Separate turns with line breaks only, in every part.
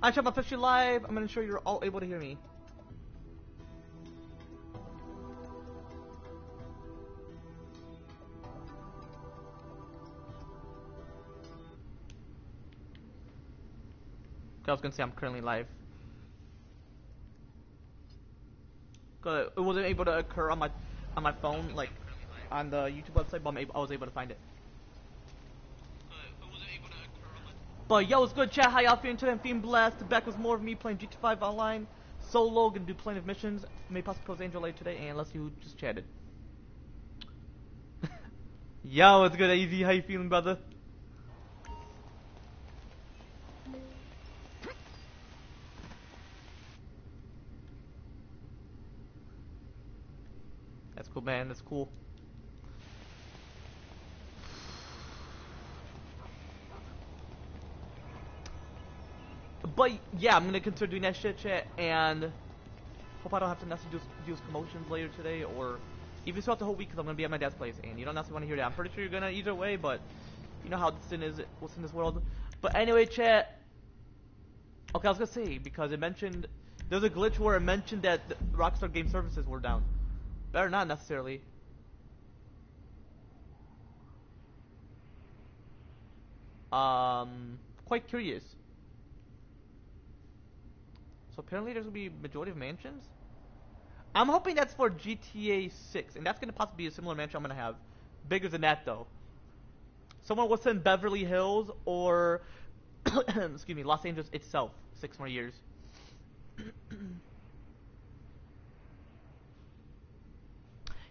I'm officially live. I'm gonna ensure you're all able to hear me. I was gonna say I'm currently live. It wasn't able to occur on my phone, like on the YouTube website, but I was able to find it. But yo, what's good, chat? How y'all feeling today? I'm feeling blessed. Back with more of me playing GTA 5 online, solo. Gonna do plenty of missions. May possibly pose Angel later today, and let's see who just chatted. Yo, what's good, AZ? How you feeling, brother? That's cool, man. That's cool. But yeah, I'm gonna consider doing that shit, chat, and hope I don't have to necessarily do commotions later today, or even throughout the whole week, because I'm gonna be at my dad's place, and you don't necessarily want to hear that. I'm pretty sure you're gonna either way, but you know how sin is, what's in this world. But anyway, chat. Okay, I was gonna say, because it mentioned there's a glitch where it mentioned that the Rockstar Game Services were down. Better not necessarily. Quite curious. So apparently there's gonna be majority of mansions. I'm hoping that's for GTA 6, and that's gonna possibly be a similar mansion I'm gonna have. Bigger than that though. Someone was in Beverly Hills or excuse me, Los Angeles itself. 6 more years.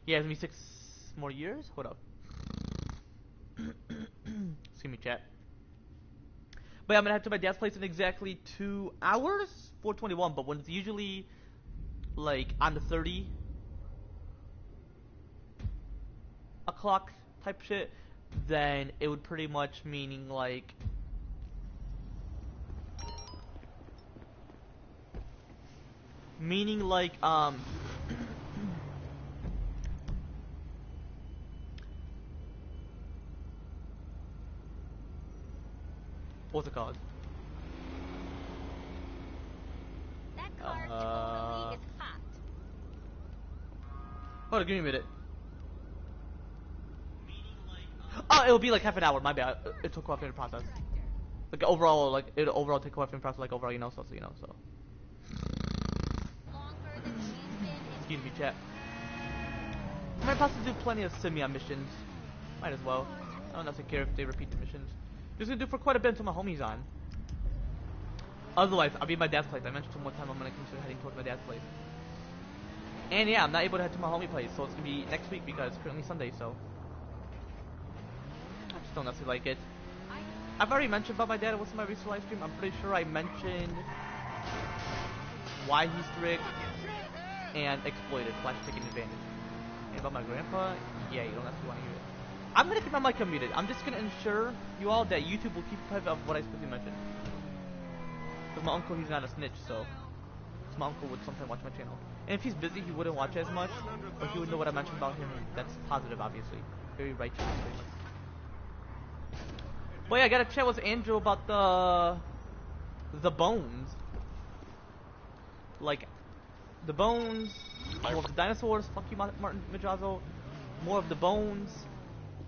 Yeah, it's gonna be 6 more years? Hold up. Excuse me, chat. But yeah, I'm gonna head to my dad's place in exactly 2 hours? 4:21, but when it's usually like on the 30 o'clock type shit, then it would pretty much meaning like what's it called?
That car totally is hot.
Hold on, give me a minute. Oh, it'll be like half an hour. My bad. It took off in the process. Like overall, like it'll overall take off in the process. Like overall, you know, so. Excuse me, chat. I might possibly do plenty of Simeon missions. Might as well. I don't necessarily care if they repeat the missions. Just gonna do for quite a bit until my homie's on. Otherwise, I'll be at my dad's place. I mentioned to him one time I'm gonna consider heading towards my dad's place. And yeah, I'm not able to head to my homie place, so it's gonna be next week because it's currently Sunday, so I just don't necessarily like it. I've already mentioned about my dad what's in my recent live stream. I'm pretty sure I mentioned why he's strict and exploited / taking advantage. And about my grandpa, yeah, you don't necessarily want to hear it. I'm gonna keep my mic unmuted. I'm just gonna ensure you all that YouTube will keep private of what I specifically mentioned. Because my uncle, he's not a snitch, so my uncle would sometimes watch my channel. And if he's busy, he wouldn't watch as much, but he would know what I mentioned about him. That's positive, obviously. Very righteous. But yeah, I gotta chat with Andrew about the bones. Like, the bones, more of the dinosaurs. Fuck you, Martin Madrazo. More of the bones.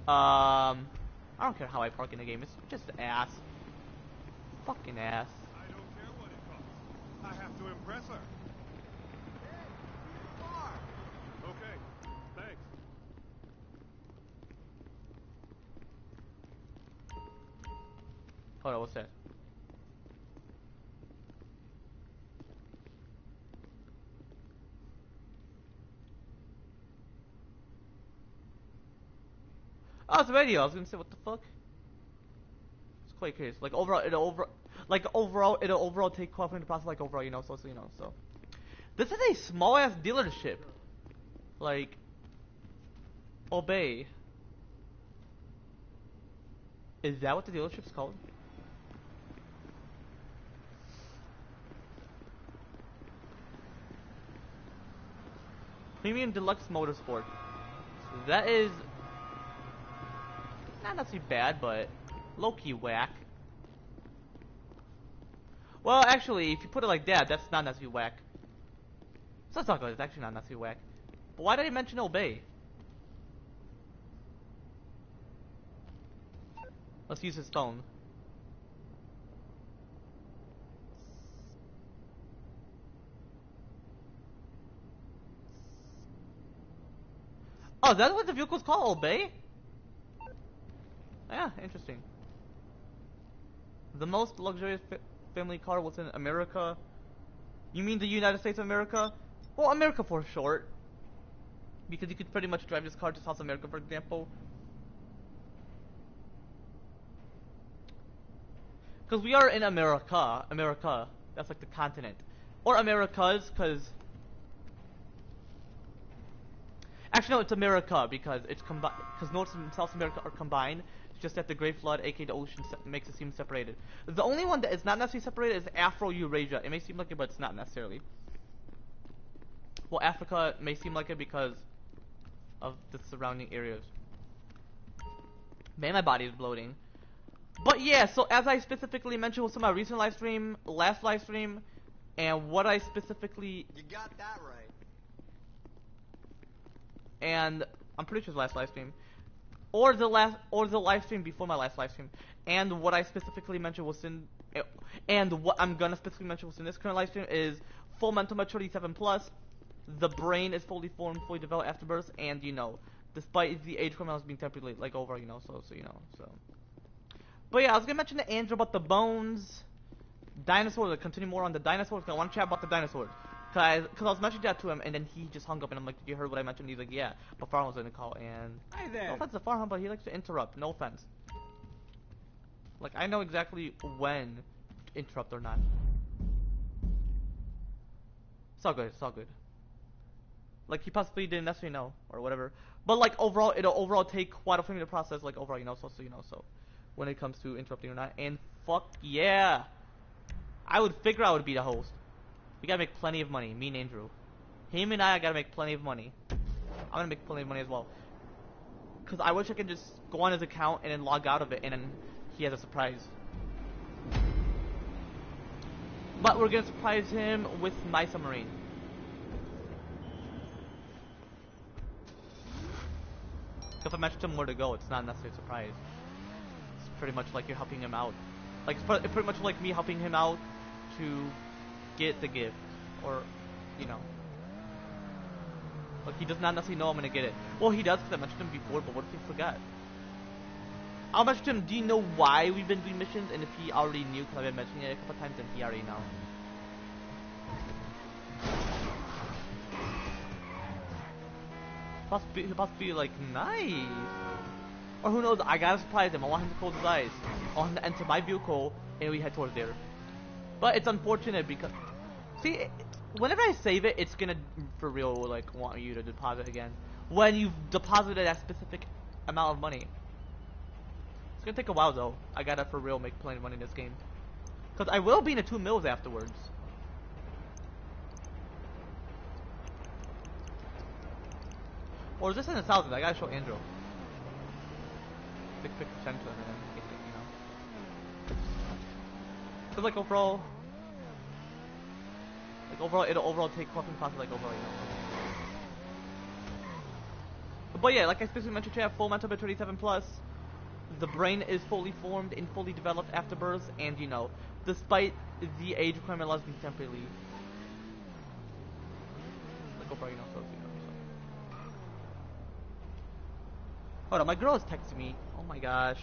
I don't care how I park in the game. It's just ass. Fucking ass.
I don't care what it costs. I have to impress her. Okay, thanks.
Hold on, what's that? Oh, it's a radio. I was gonna say, what the fuck? It's quite curious. Like overall, it'll overall take off in the process. Like overall, you know, so you know, so. This is a small ass dealership. Like, Obey. Is that what the dealership's called? Premium Deluxe Motorsport. That is not necessarily bad, but low-key whack. Well, actually, if you put it like that, that's not necessarily whack. So that's not good. It's actually not necessarily whack. But why did I mention obey? Let's use his phone. Oh, that's what the vehicle's called? Obey? Yeah, interesting. The most luxurious family car was in America. You mean the United States of America? Well, America for short. Because you could pretty much drive this car to South America, for example. Because we are in America. America. That's like the continent. Or Americas, because... Actually, no, it's America, because it's combined. Because North and South America are combined. It's just that the Great Flood, aka the ocean, makes it seem separated. The only one that is not necessarily separated is Afro-Eurasia. It may seem like it, but it's not necessarily. Well, Africa may seem like it because of the surrounding areas. Man, my body is bloating. But yeah, so as I specifically mentioned with some of my recent live stream, last live stream, and what I specifically...
You got that right.
And I'm pretty sure it's last live stream. Or the live stream before my last live stream. And what I specifically mentioned was in... And what I'm gonna specifically mention was in this current live stream is full mental maturity 7+, the brain is fully formed, fully developed after birth, and you know, despite the age criminals being temporarily like over, you know, so you know, so. But yeah, I was gonna mention to Andrew about the bones, dinosaurs. To continue more on the dinosaurs. Cause I want to chat about the dinosaurs. Cause I was mentioning that to him, and then he just hung up, and I'm like, "Did you hear what I mentioned?" He's like, "Yeah." But Farhan was gonna call, and
Hi there.
no offense to Farhan, but he likes to interrupt. No offense. Like I know exactly when to interrupt or not. It's all good. It's all good. Like he possibly didn't necessarily know or whatever, but like overall, it'll overall take quite a few to process. Like overall, you know, so you know, so when it comes to interrupting or not, and fuck yeah, I would figure I would be the host. We gotta make plenty of money, me and Andrew. Him and I gotta make plenty of money. I'm gonna make plenty of money as well. Cause I wish I could just go on his account and then log out of it, and then he has a surprise. But we're gonna surprise him with my submarine. If I mentioned him where to go, it's not necessarily a surprise. It's pretty much like you're helping him out. Like it's pretty much like me helping him out to get the gift, or you know, like he does not necessarily know I'm gonna get it. Well, he does because I mentioned him before, but what if he forgot? I'll mention to him. Do you know why we've been doing missions? And if he already knew, because I've been mentioning it a couple times, then he already knows. He'll possibly be like, nice. Or who knows, I gotta surprise him. I want him to close his eyes. I want him to enter my vehicle, and we head towards there. But it's unfortunate because... See, whenever I save it, it's gonna, for real, like, want you to deposit again. When you've deposited that specific amount of money. It's gonna take a while, though. I gotta, for real, make plenty of money in this game. Because I will be in the 2 mils afterwards. Or is this in the thousands? I gotta show Andrew. 6% to him and then get it, you know. Cause like overall, it'll overall take fucking process like overall, you know. But yeah, like I specifically mentioned, you have full mental maturity 7+. The brain is fully formed and fully developed after birth, and you know, despite the age requirement laws being temporarily, like overall, you know, so you know. Hold on, my girl is texting me. Oh my gosh.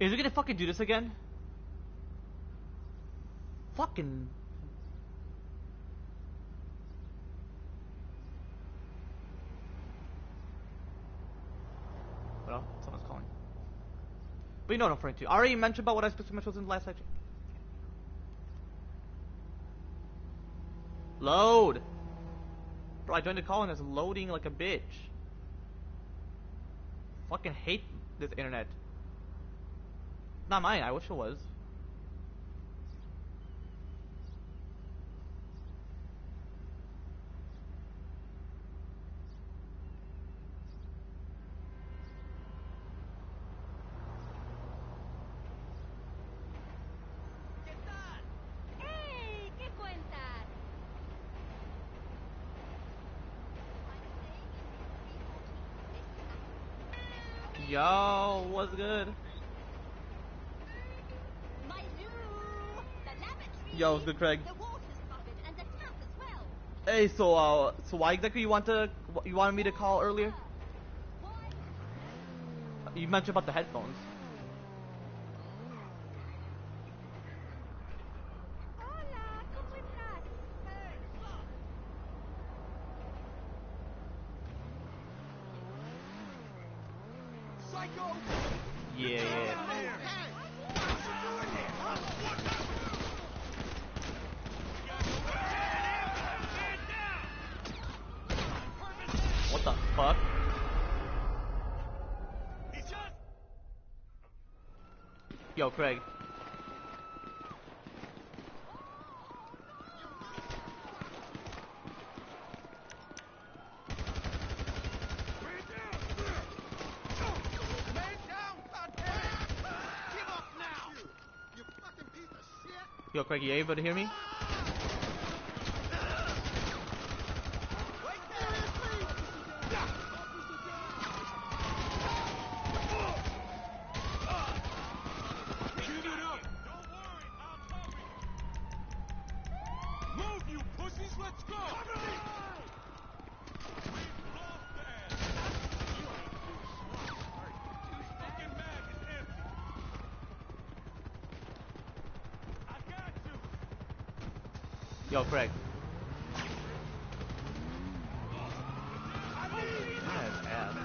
Is it gonna fucking do this again? Fucking... But you know what I'm referring to. I already mentioned about what I specifically mentioned in the last section. Load! Bro, I joined the call and it's loading like a bitch. Fucking hate this internet. Not mine, I wish it was.
Hey, ¿qué cuentas?
Yo, what's good?
My zoo, the lavatory,
Yo, what's good, Craig?
the water's covered, and the tap as well.
Hey, so why exactly you wanted me to call earlier?
Why?
You mentioned about the headphones.
Hola, ¿cómo estás?
Psycho!
Yeah, yeah. What the fuck? Yo, Craig. Yo, Craig, you able to hear me? Yo, Craig. That's ass.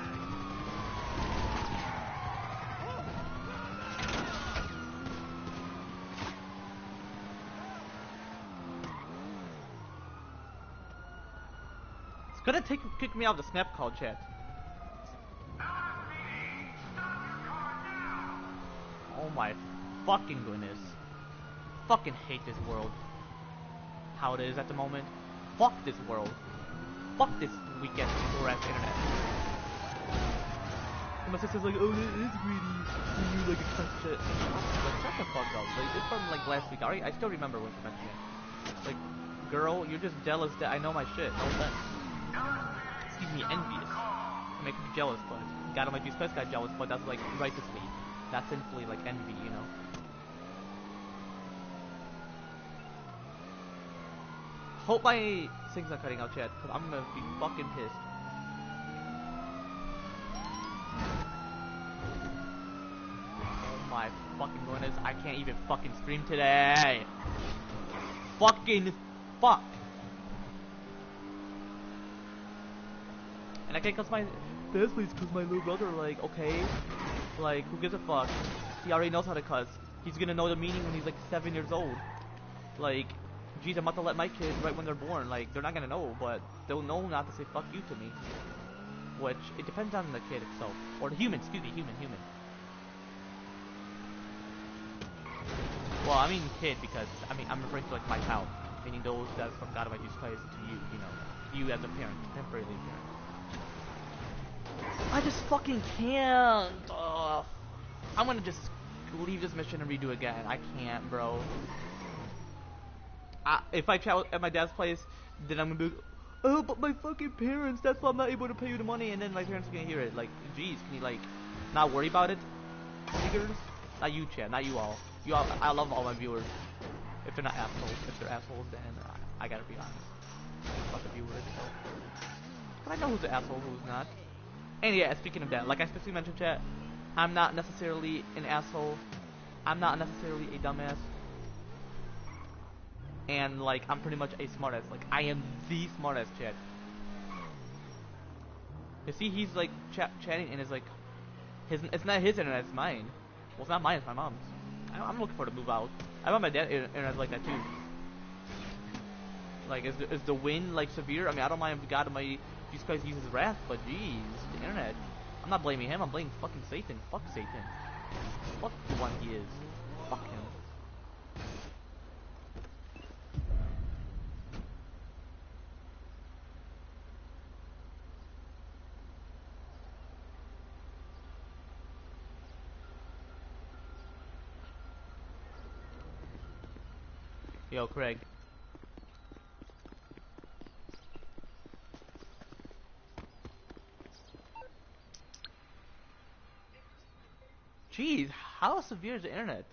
It's gonna kick me out of the snap call chat. Oh my fucking goodness. Fucking hate this world. How it is at the moment. Fuck this world. Fuck this weekend poor ass internet. And my sister's like, oh, it is greedy. You like expect shit. Like, shut the fuck up. Like, it's from like last week. I still remember when she mentioned it. Like, girl, you're just jealous that I know my shit. No offense. Excuse me, envious. Make me jealous, but God might be supposed got jealous, but that's like righteously, not sinfully, like envy, you know. Hope my thing's not cutting out, chat, because I'm gonna be fucking pissed. Oh my fucking goodness, I can't even fucking stream today. Fucking fuck. And I can't cause my that's please cause my little brother, like, okay. Like, who gives a fuck? He already knows how to cuss. He's gonna know the meaning when he's like 7 years old. Like, geez, I'm about to let my kids right when they're born. Like, they're not gonna know, but they'll know not to say fuck you to me. Which, it depends on the kid itself. Or the human, excuse me, human. Well, I mean kid because, I mean, I'm referring to like my child. Meaning those that from God of my Jesus Christ to you, you know. You as a parent, temporarily parent. I just fucking can't. I'm gonna just leave this mission and redo again. I can't, bro. If I chat at my dad's place, then I'm gonna be like, oh, but my fucking parents, that's why I'm not able to pay you the money, and then my parents are gonna hear it. Like, geez, can you, like, not worry about it? Niggers? Not you, chat, not you all. You all, I love all my viewers. If they're not assholes. If they're assholes, then I gotta be honest. About the viewers, so. But I know who's an asshole, who's not. And yeah, speaking of that, like I specifically mentioned, chat, I'm not necessarily an asshole. I'm not necessarily a dumbass. And like, I'm pretty much a smartass. Like, I am the smartass, chat. You see, he's like chatting and it's like, it's not his internet, it's mine. Well, it's not mine, it's my mom's. I'm looking for her to move out. I bet my dad internet's like that too. Like, is the wind like severe? I mean, I don't mind if God might Jesus Christ uses wrath, but jeez, the internet. I'm not blaming him. I'm blaming fucking Satan. Fuck Satan. Fuck the one he is. Fuck him. Yo, Craig. Jeez, how severe is the internet?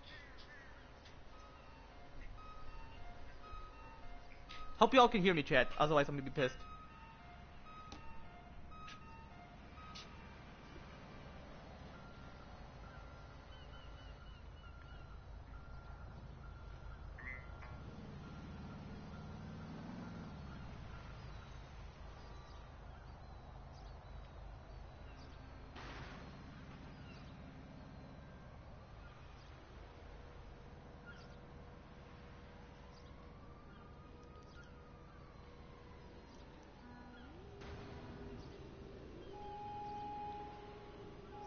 Hope y'all can hear me, chat. Otherwise, I'm gonna be pissed.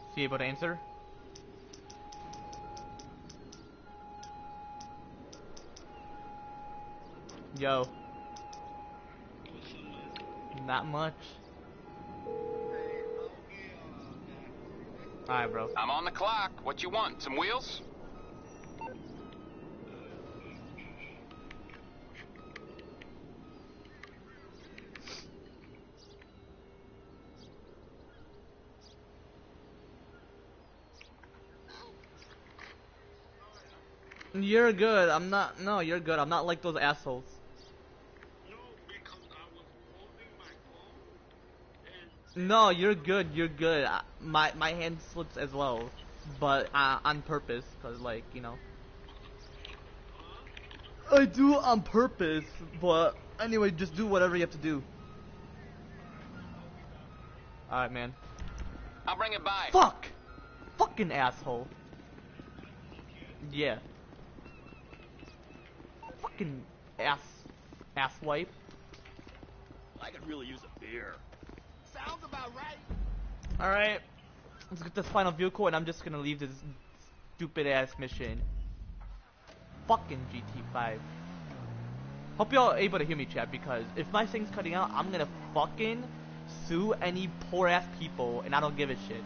Is he able to answer? Yo. Not much. Alright, bro.
I'm on the clock. What you want? Some wheels?
You're good. I'm not. No, you're good. I'm not like those assholes. No, you're good. You're good. My hand slips as well, but on purpose, cause like you know. I do on purpose, but anyway, just do whatever you have to do. Alright, man.
I'll bring it by.
Fuck! Fucking asshole. Yeah. Fucking asswipe.
I could really use a beer.
Sounds about right.
Alright. Let's get this final vehicle and I'm just gonna leave this stupid ass mission. Fucking GT5. Hope y'all are able to hear me, chat, because if my thing's cutting out, I'm gonna fucking sue any poor ass people and I don't give a shit.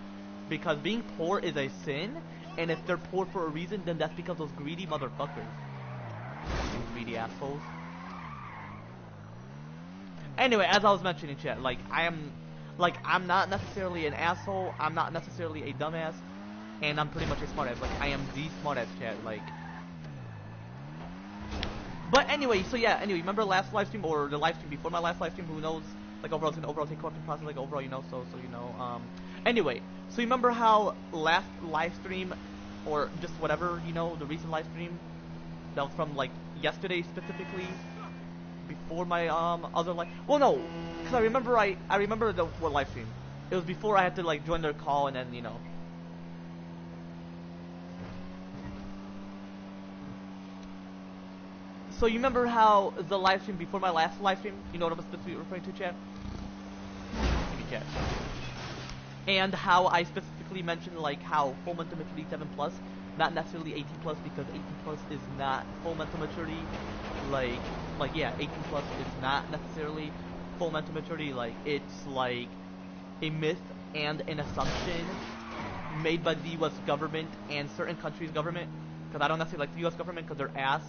Because being poor is a sin, and if they're poor for a reason, then that's because those greedy motherfuckers. Fucking greedy assholes. Anyway, as I was mentioning, chat, I'm not necessarily an asshole, I'm not necessarily a dumbass, and I'm pretty much a smartass. Like, I am the smartass, chat, like. But anyway, so yeah, anyway, remember last live stream, or the live stream before my last live stream, who knows, like, overall, it's gonna overall take corruption process, like, overall, you know, so you know, anyway, so remember how last live stream, or just whatever, you know, the recent live stream, that was from, like, yesterday specifically, before my, other live, well, no, because I remember what live stream, it was before I had to, like, join their call, and then, you know. So you remember how the live stream before my last live stream, you know what I'm specifically referring to, chat? Give me chat. And how I specifically mentioned like how full mental maturity 7+, not necessarily 18+, because 18+ is not full mental maturity. Like yeah, 18+ is not necessarily full mental maturity. Like it's like a myth and an assumption made by the U.S. government and certain countries' government. Because I don't necessarily like the U.S. government because they're ass.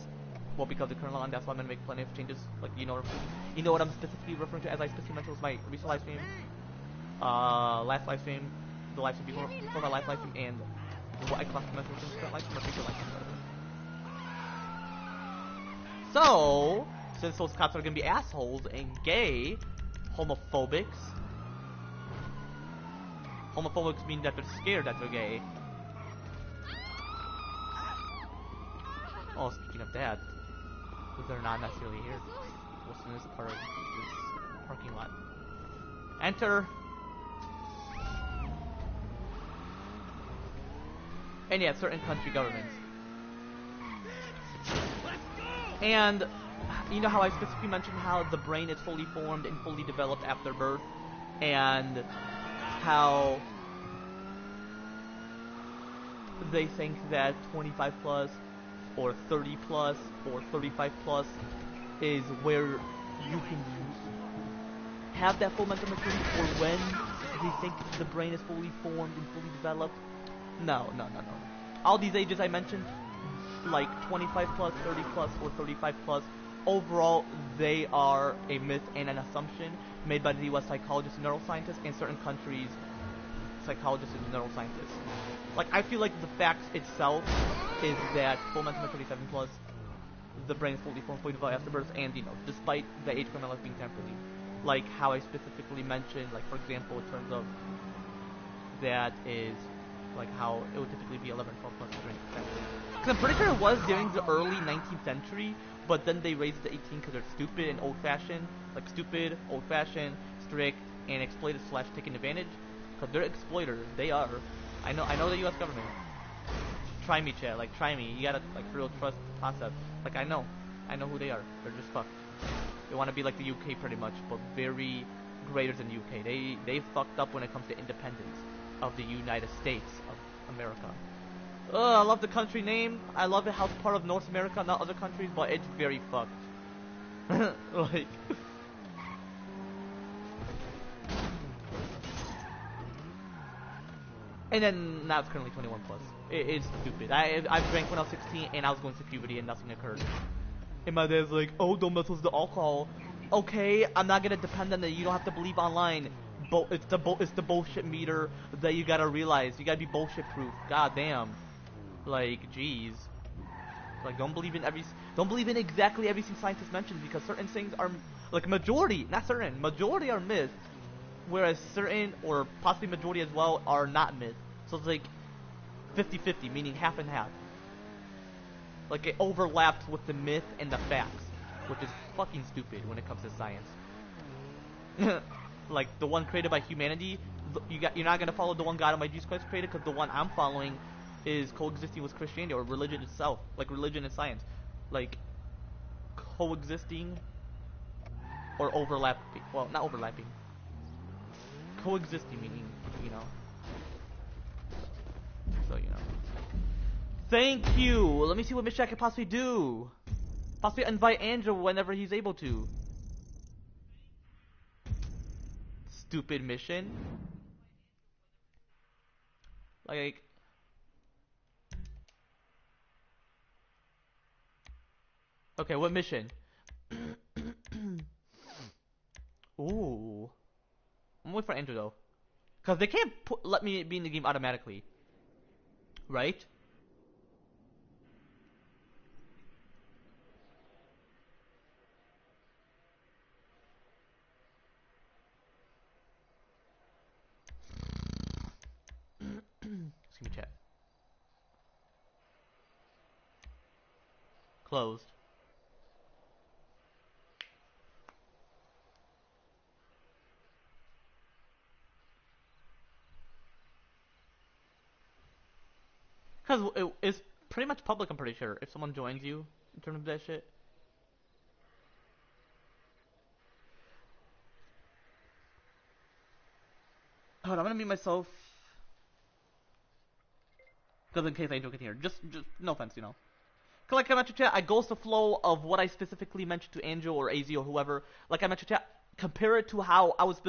Well, because the current law, and that's why I'm gonna make plenty of changes. Like you know what I'm specifically referring to, as I specifically mentioned was my recent live stream, last live stream, the live stream before my last live stream, and what I classify as my current live stream or future live stream. So, since those cops are gonna be assholes and gay, homophobics mean that they're scared that they're gay. Oh, speaking of that. They're not necessarily here. What's in this parking lot? Enter. And yeah, certain country governments. And you know how I specifically mentioned how the brain is fully formed and fully developed after birth, and how they think that 25 plus or 30 plus or 35 plus is where you can have that full mental maturity, or when they think the brain is fully formed and fully developed. No. All these ages I mentioned, like 25 plus, 30 plus, or 35 plus, overall they are a myth and an assumption made by the US psychologists and neuroscientists, and certain countries' psychologists and neuroscientists. Like, I feel like the fact itself is that full mental maturity 7 plus, the brain is fully formed, fully developed after birth, and despite the age of my life being temporally, like how I specifically mentioned, like for example, in terms of that is like how it would typically be 11, 12 plus during the century. Because I'm pretty sure it was during the early 19th century, but then they raised it to 18 because they're stupid and old-fashioned, like stupid, old-fashioned, strict, and exploited / taking advantage. Because they're exploiters, they are. I know the U.S. government. Try me, chat. Like, try me. You gotta, like, for real trust the process. Like, I know who they are. They're just fucked. They want to be like the UK pretty much, but very greater than the UK. They fucked up when it comes to independence of the United States of America. I love the country name. I love it how it's part of North America, not other countries, but it's very fucked. Like. And then now it's currently 21 plus. It's stupid. I drank when I was 16 and I was going through puberty and nothing occurred. And my dad's like, oh, don't mess with the alcohol. Okay, I'm not gonna depend on that. You don't have to believe online. It's the bullshit meter that you gotta realize. You gotta be bullshit proof. God damn. Like, jeez. Like, don't believe in exactly everything scientists mentions, because certain things are like majority are myths, whereas certain, or possibly majority as well, are not myths. So it's like 50-50, meaning half and half. Like, it overlaps with the myth and the facts, which is fucking stupid when it comes to science. Like, the one created by humanity, you're not gonna follow the one God Almighty Jesus Christ created, because the one I'm following is coexisting with Christianity, or religion itself, like religion and science, like coexisting or overlapping. Well, not overlapping. Coexisting, meaning, So, Thank you. Let me see what mission I can possibly do. Possibly invite Andrew whenever he's able to. Stupid mission. Like. Okay, what mission? Ooh. I'm waiting for Andrew though. Because they can't let me be in the game automatically. Right? Excuse me, chat. Closed. Because it's pretty much public, I'm pretty sure, if someone joins you in terms of that shit. Hold on, I'm gonna mute myself. Because in case Angel can hear. Just no offense, Cause like I mentioned, chat, I goes the flow of what I specifically mentioned to Angel or AZ or whoever. Like I mentioned, chat, compare it to how I was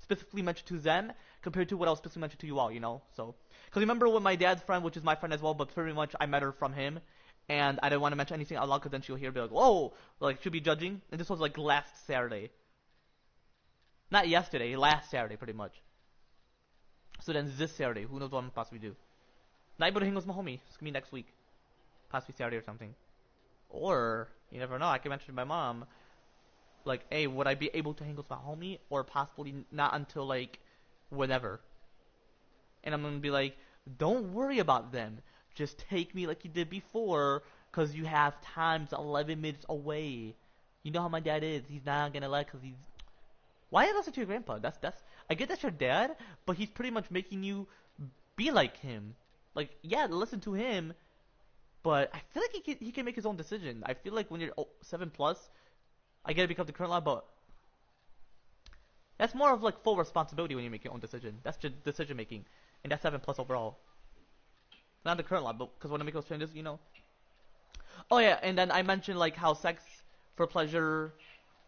specifically mentioned to them, compared to what I was specifically mentioned to you all, So, because remember when my dad's friend, which is my friend as well, but pretty much I met her from him, and I didn't want to mention anything out loud, because then she'll hear, be like, whoa, like she'll be judging. And this was like last Saturday. Not yesterday, last Saturday, pretty much. So then this Saturday, who knows what I'm gonna possibly do. Not able to hang with my homie. It's gonna be next week. Possibly Saturday or something. Or, you never know, I can mention to my mom, like, hey, would I be able to hang with my homie? Or possibly not until, like, whenever. And I'm gonna be like, don't worry about them. Just take me like you did before, because you have times 11 minutes away. You know how my dad is. He's not gonna let, because he's... Why is that to your grandpa? That's... I get that's your dad, but he's pretty much making you be like him. Like, yeah, listen to him, but I feel like he can make his own decision. I feel like when you're 7 plus, I get to become the current line, but that's more of like full responsibility when you make your own decision. That's just decision making, and that's 7 plus overall. Not the current line, but because when I make those changes, you know. Oh yeah, and then I mentioned like how sex for pleasure,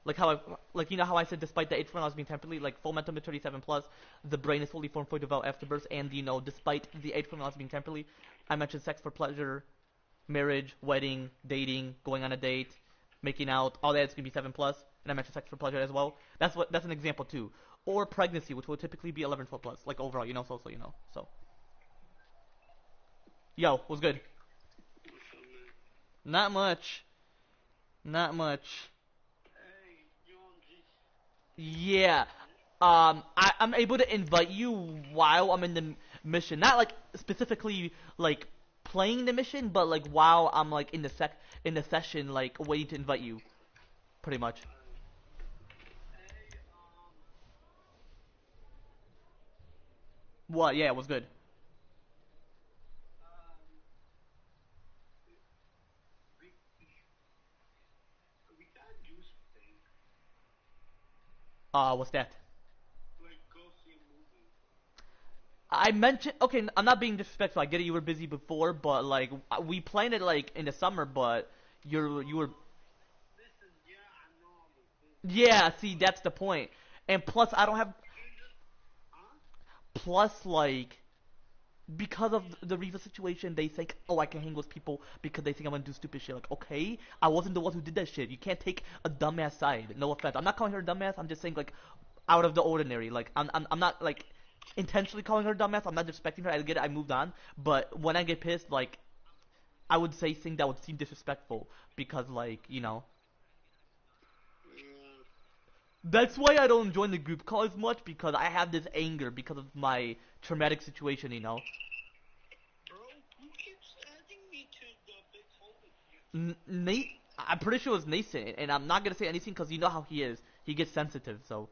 like how like you know how I said despite the age formula being temporarily, like full mental maturity 7 plus, the brain is fully formed for develop afterbirth, and you know despite the age formula being temporarily, I mentioned sex for pleasure, marriage, wedding, dating, going on a date, making out, all that's gonna be 7 plus, and I mentioned sex for pleasure as well. That's an example too. Or pregnancy, which will typically be 11, 12 plus, like overall, you know, so you know, so. Yo, what's good? Not much. Not much. Yeah. I'm able to invite you while I'm in the mission. Not like specifically like playing the mission, but like while I'm like in the session, like waiting to invite you, pretty much. What? Yeah, it was good. What's that? I mentioned, okay, I'm not being disrespectful. I get it, you were busy before, but like we planned it like in the summer, but you were. Yeah, see, that's the point. And plus, I don't have. Plus, like, because of the Riva situation, they think, oh, I can hang with people because they think I'm gonna do stupid shit. Like, okay, I wasn't the one who did that shit. You can't take a dumbass side. No offense. I'm not calling her a dumbass. I'm just saying, like, out of the ordinary. Like, I'm not, like, intentionally calling her a dumbass. I'm not disrespecting her. I get it. I moved on. But when I get pissed, like, I would say things that would seem disrespectful because, like, you know. That's why I don't join the group call as much because I have this anger because of my traumatic situation, you know. Nate, I'm pretty sure it was Nathan, and I'm not gonna say anything because you know how he is. He gets sensitive, so.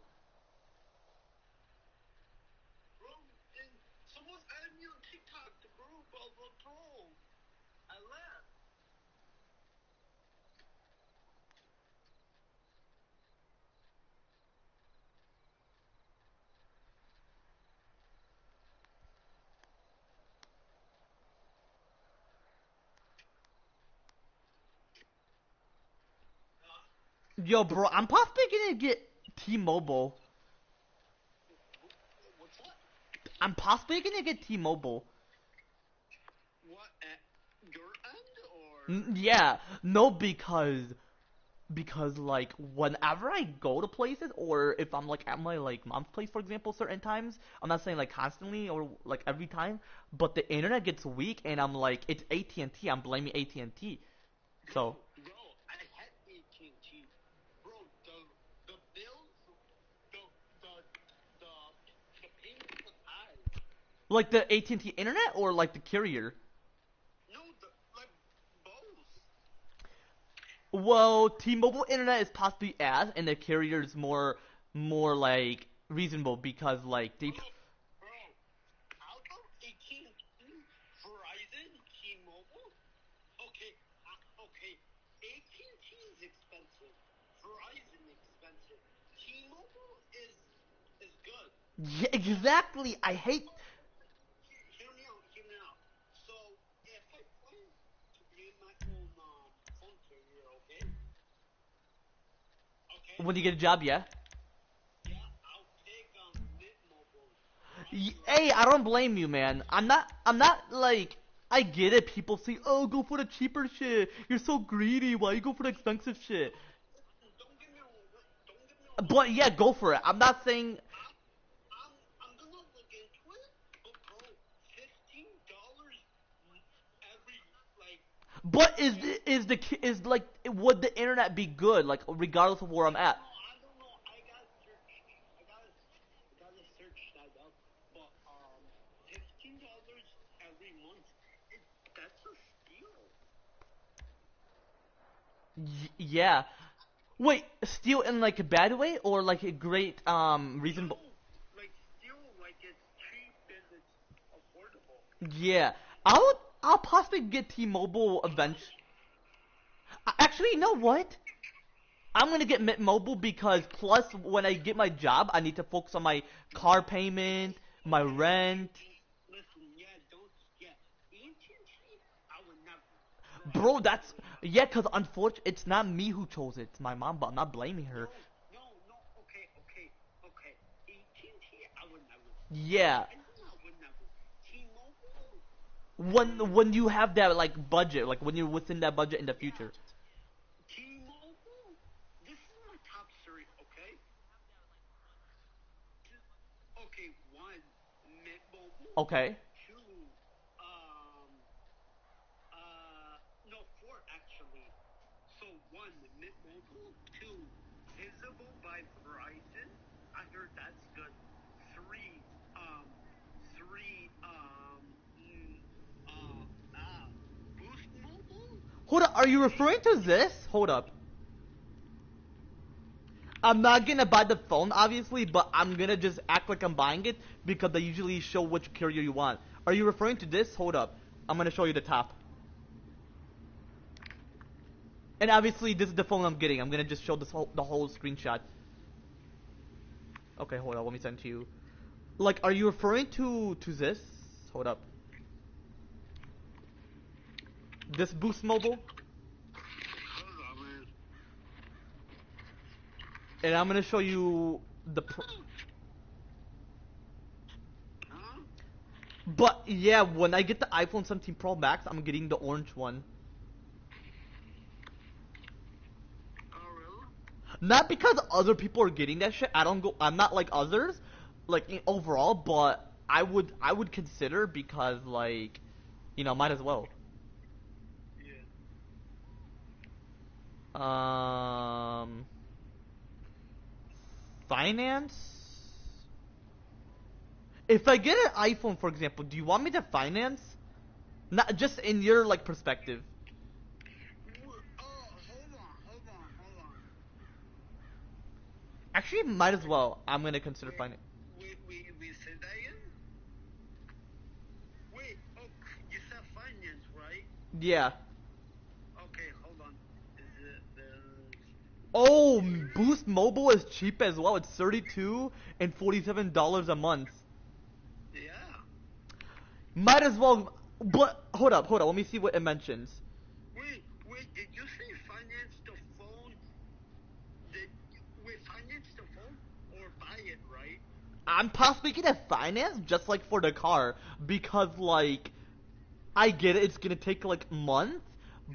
Yo, bro, I'm possibly gonna get T-Mobile. I'm possibly gonna get T-Mobile.
What, at your end, or?
Yeah, no, because like whenever I go to places or if I'm like at my like mom's place for example certain times, I'm not saying like constantly or like every time, but the internet gets weak and I'm like it's AT&T, I'm blaming AT&T. So
Bro, I had AT&T. Bro, the bills, the, the, the, the payment was high.
like the AT&T internet or like the carrier?
No, like, both.
Well, T-Mobile internet is possibly as and the carrier is more like reasonable because like they
Bro, out of AT&T, Verizon, T-Mobile, okay, okay, AT&T is expensive, Verizon expensive, T-Mobile is good.
yeah, exactly. I hate
Hear me out, hear me out. So, if I plan to be in my own phone carrier, okay? Okay?
when you get a job, yeah.
Yeah, I'll take Mint Mobile.
Hey, I don't blame you, man. I'm not like, I get it. People say, oh, go for the cheaper shit. You're so greedy. Why you go for the expensive shit?
Don't get me wrong. Don't get me wrong.
But yeah, go for it. I'm not saying,
I'm gonna look into it, but bro, $15 every, like,
but is like, would the internet be good? Like, regardless of where I'm at.
I don't know. I gotta search that up. But $15 every month. That's a steal.
Yeah. Wait, steal in like a bad way or like a great reasonable?
No, like, still, like, it's cheap and it's affordable.
Yeah. I'll possibly get T-Mobile eventually. Actually, you know what? I'm gonna get Mint Mobile because plus when I get my job, I need to focus on my car payment, my rent.
Listen, AT&T, I would never.
Bro, that's yeah. Cause unfortunately, it's not me who chose it. It's my mom, but I'm not blaming her.
No, okay. AT&T, I would never.
Yeah.
I would never. T-Mobile.
When you have that like budget, like when you're within that budget in the future.
T-Mobile. This is my top three. Okay. Okay. One, Mint Mobile.
Okay.
Two, no, four actually. So one, Mint Mobile. Two, Visible by Verizon. I heard that's good. Three, Boost Mobile.
Hold up. Are you referring to this? Hold up. I'm not gonna buy the phone, obviously, but I'm gonna just act like I'm buying it because they usually show which carrier you want. Are you referring to this? Hold up. I'm gonna show you the top. And obviously, this is the phone I'm getting. I'm gonna just show the whole screenshot. Okay, hold on. Let me send to you. Like, are you referring to this? Hold up. This Boost Mobile? And I'm gonna show you the. But yeah, when I get the iPhone 17 Pro Max, I'm getting the orange one.
Oh, really?
Not because other people are getting that shit. I'm not like others, like overall. But I would consider because like, might as well.
Yeah.
Finance. If I get an iPhone, for example, do you want me to finance? Not just in your like perspective.
Hold on.
Actually, might as well. I'm gonna consider finance.
We said that again? Wait, oh, you said finance, right?
Yeah.
Okay, hold on. Is it the...
Oh, Boost Mobile is cheap as well. It's $32 and $47 a month.
Yeah.
Might as well. But hold up. Let me see what it mentions.
Wait, did you say finance the phone? Finance the phone or buy it, right?
I'm possibly gonna finance just like for the car because like I get it. It's gonna take like months,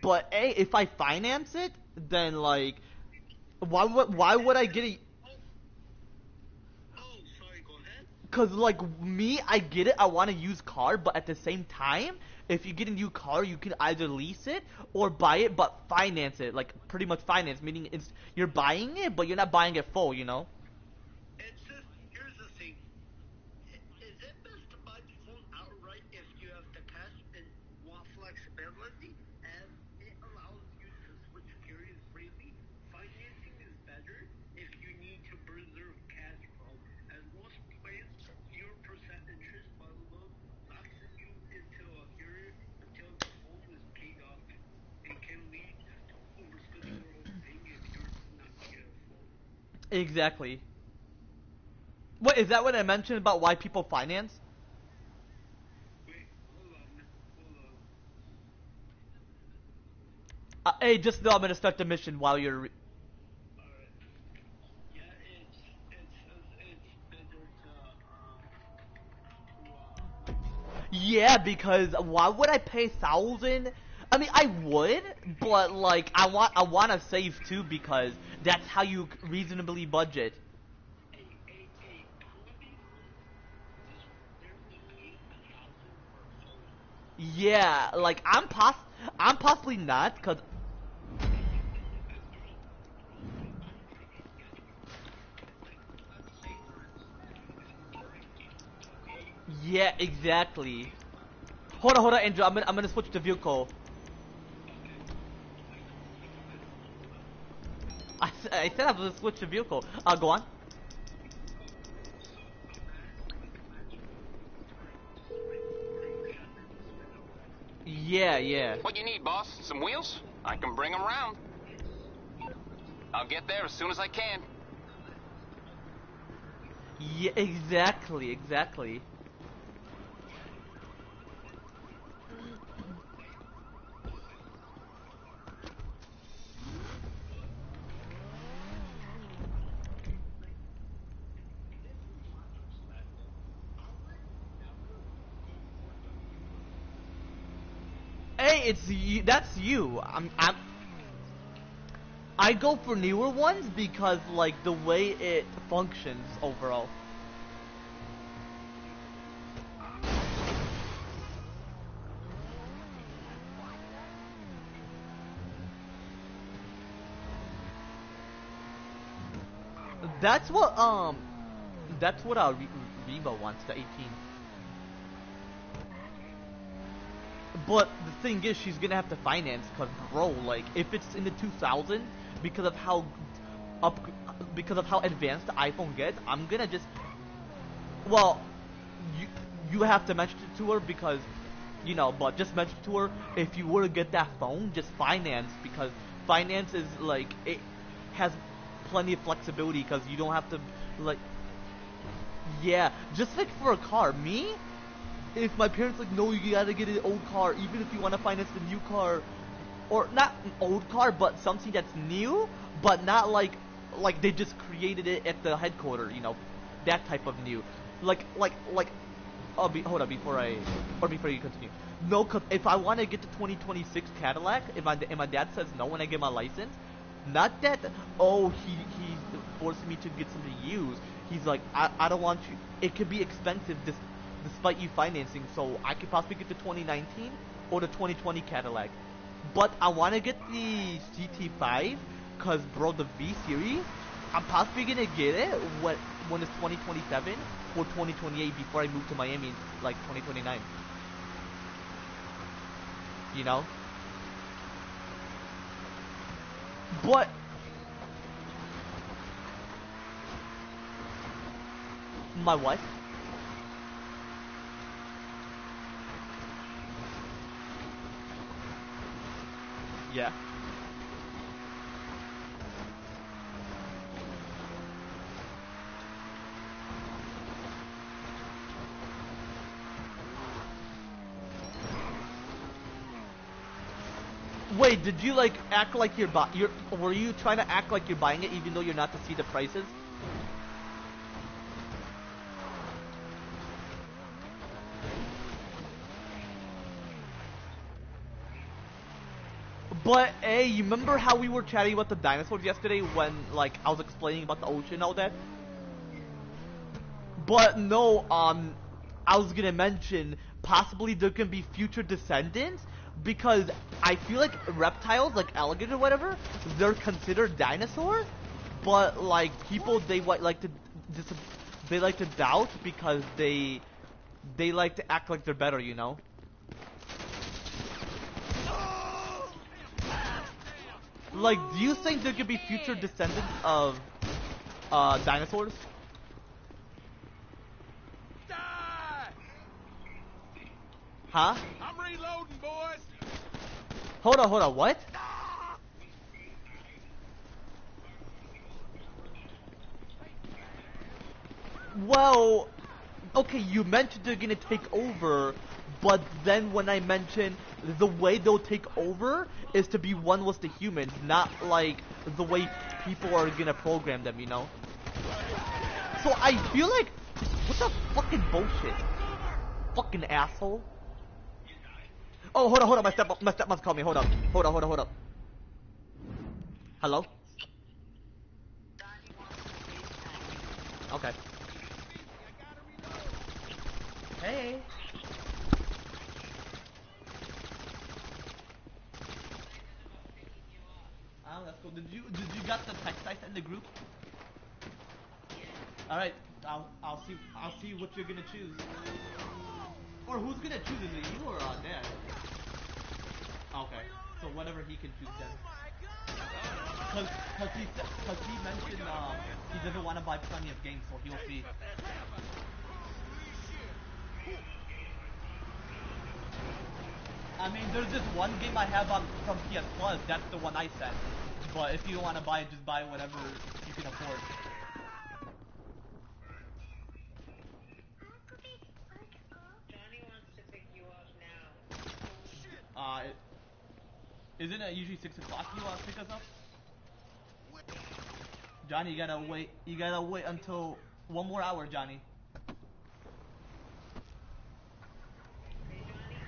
but if I finance it, then like why would I get it?
Oh, sorry. Go ahead.
Cause like me, I get it. I want to use car, but at the same time, if you get a new car, you can either lease it or buy it, but finance it. Like pretty much finance, meaning you're buying it, but you're not buying it full.
It's just, here's the thing. Is it best to buy the phone outright if you have the cash and want flexibility, as it allows you to switch carriers freely? Financing is better if you need to preserve cash flow, as most plans 0% interest while loan locks you into a carrier until the phone is paid off and can lead to overspending or overpaying if you're not careful.
Exactly. What is that? What I mentioned about why people finance?
Wait, hold on.
Hey, just know I'm gonna start the mission while you're.
Alright. Yeah, it's better
Yeah, because why would I pay 1,000? I mean, I would, but like I want to save too because that's how you reasonably budget.
hey, they're only paying 1,000 for a phone.
Yeah, like I'm possibly not cuz
Let's say, for instance, you're a kid, okay?
yeah, exactly. Hold on, Andrew. I'm gonna switch the vehicle. I said I'm gonna switch the vehicle. Go on.
So imagine you're 20, right? Or you have in this video.
Yeah, yeah.
What you need, boss? Some wheels? I can bring them round. I'll get there as soon as I can.
Yeah, exactly, exactly. Hey, it's you. That's you. I go for newer ones because like the way it functions overall. That's what Reba wants, the 18. But the thing is, she's gonna have to finance, cause bro, like if it's in the 2000s, because of how up, because of how advanced the iPhone gets, I'm gonna just, well, you you have to mention it to her because, you know, but just mention to her if you were to get that phone, just finance because finance is like it has plenty of flexibility because you don't have to like, yeah, just like for a car, me. If my parents like, no, you gotta get an old car, even if you want to finance the new car, or not an old car, but something that's new, but not like they just created it at the headquarters, you know, that type of new, like. Hold on before you continue. No, cause if I want to get the 2026 Cadillac, if my dad says no when I get my license, not that he's forcing me to get something used. He's like I don't want you. It could be expensive despite you financing, so I could possibly get the 2019 or the 2020 Cadillac. But I want to get the CT5 cause bro the V series. I'm possibly gonna get it when it's 2027 or 2028 before I move to Miami in like 2029. You know? But my what? Yeah. Wait, did you like act like were you trying to act like you're buying it even though you're not to see the prices? But hey, you remember how we were chatting about the dinosaurs yesterday when like I was explaining about the ocean and all that? But no, I was gonna mention possibly there can be future descendants because I feel like reptiles, like alligators or whatever, they're considered dinosaurs, but like people they like to doubt because they like to act like they're better, you know? Like, do you think there could be future descendants of dinosaurs? Huh?
I'm reloading, boys.
Hold on, what? Well, okay, you mentioned they're gonna take over, but then when I mentioned the way they'll take over is to be one with the humans, not like the way people are gonna program them, you know? So I feel like, what the fucking bullshit? Fucking asshole. Oh, hold on, my stepmom's calling me, hold up. Hello? Okay. Hey. Oh, that's cool. Did you got the text I sent in the group? All right, I'll see what you're gonna choose. Or who's gonna choose? Is it you or Dad? Okay, so whatever he can choose then. Cause he mentioned he doesn't want to buy plenty of games, so he'll see. I mean, there's this one game I have on from PS Plus. That's the one I sent. But if you want to buy it, just buy whatever you can afford.
Johnny wants to pick you up now.
Isn't it usually 6 o'clock you pick us up? Johnny, you gotta wait. You gotta wait until 1 more hour, Johnny.
Hey, Johnny.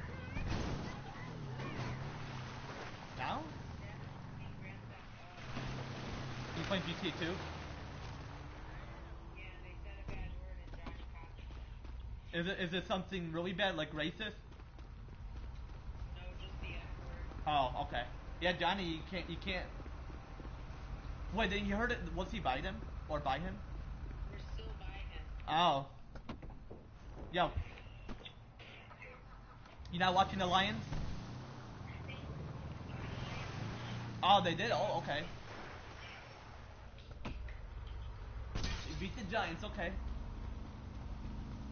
Now? You playing GTA 2?
Yeah, they said a bad word and Johnny copied it.
Is it something really bad, like racist?
No, just the F word.
Oh, okay. Yeah, Johnny, you can't. Wait, then you heard it? Was he by them or by him?
We're still by him.
Oh. Yo. You not watching the Lions? Oh, they did? Oh, okay. You beat the Giants, okay.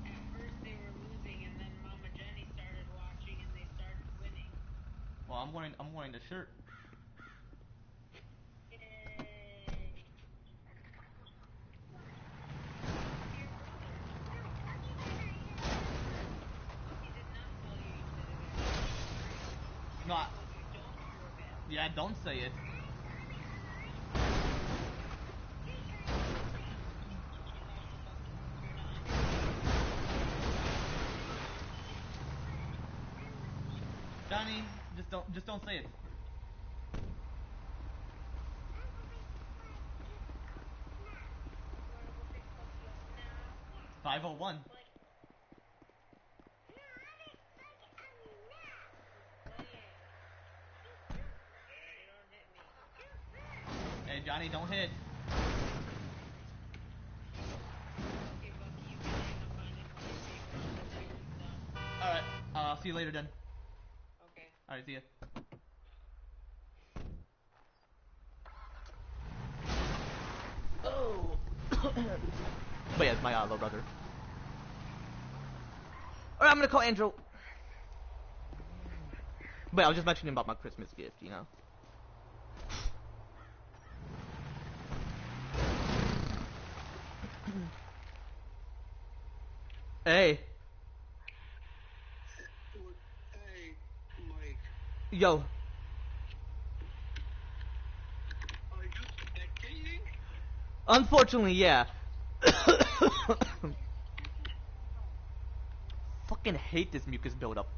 At first they were losing, and then Mama Jenny started watching, and they started winning.
Well, I'm wearing the shirt.
Yay! He did not tell you you did it.
No,
He told you don't prove it.
yeah, don't say it. Johnny, just don't say it.
You wanna go pick Puppy up now?
501.
Play. Playing. You don't hit me.
Hey, Johnny, don't hit.
Okay, Bucky, you can hang up on him when you take his stuff.
Alright, see you later then.
Okay.
Alright, see ya. Oh. But yeah, it's my little brother. Alright, I'm gonna call Andrew. But I was just mentioning about my Christmas gift, you know. Hey.
Hey, Mike.
Yo.
Are you spectating?
Unfortunately, yeah. Fucking hate this mucus buildup.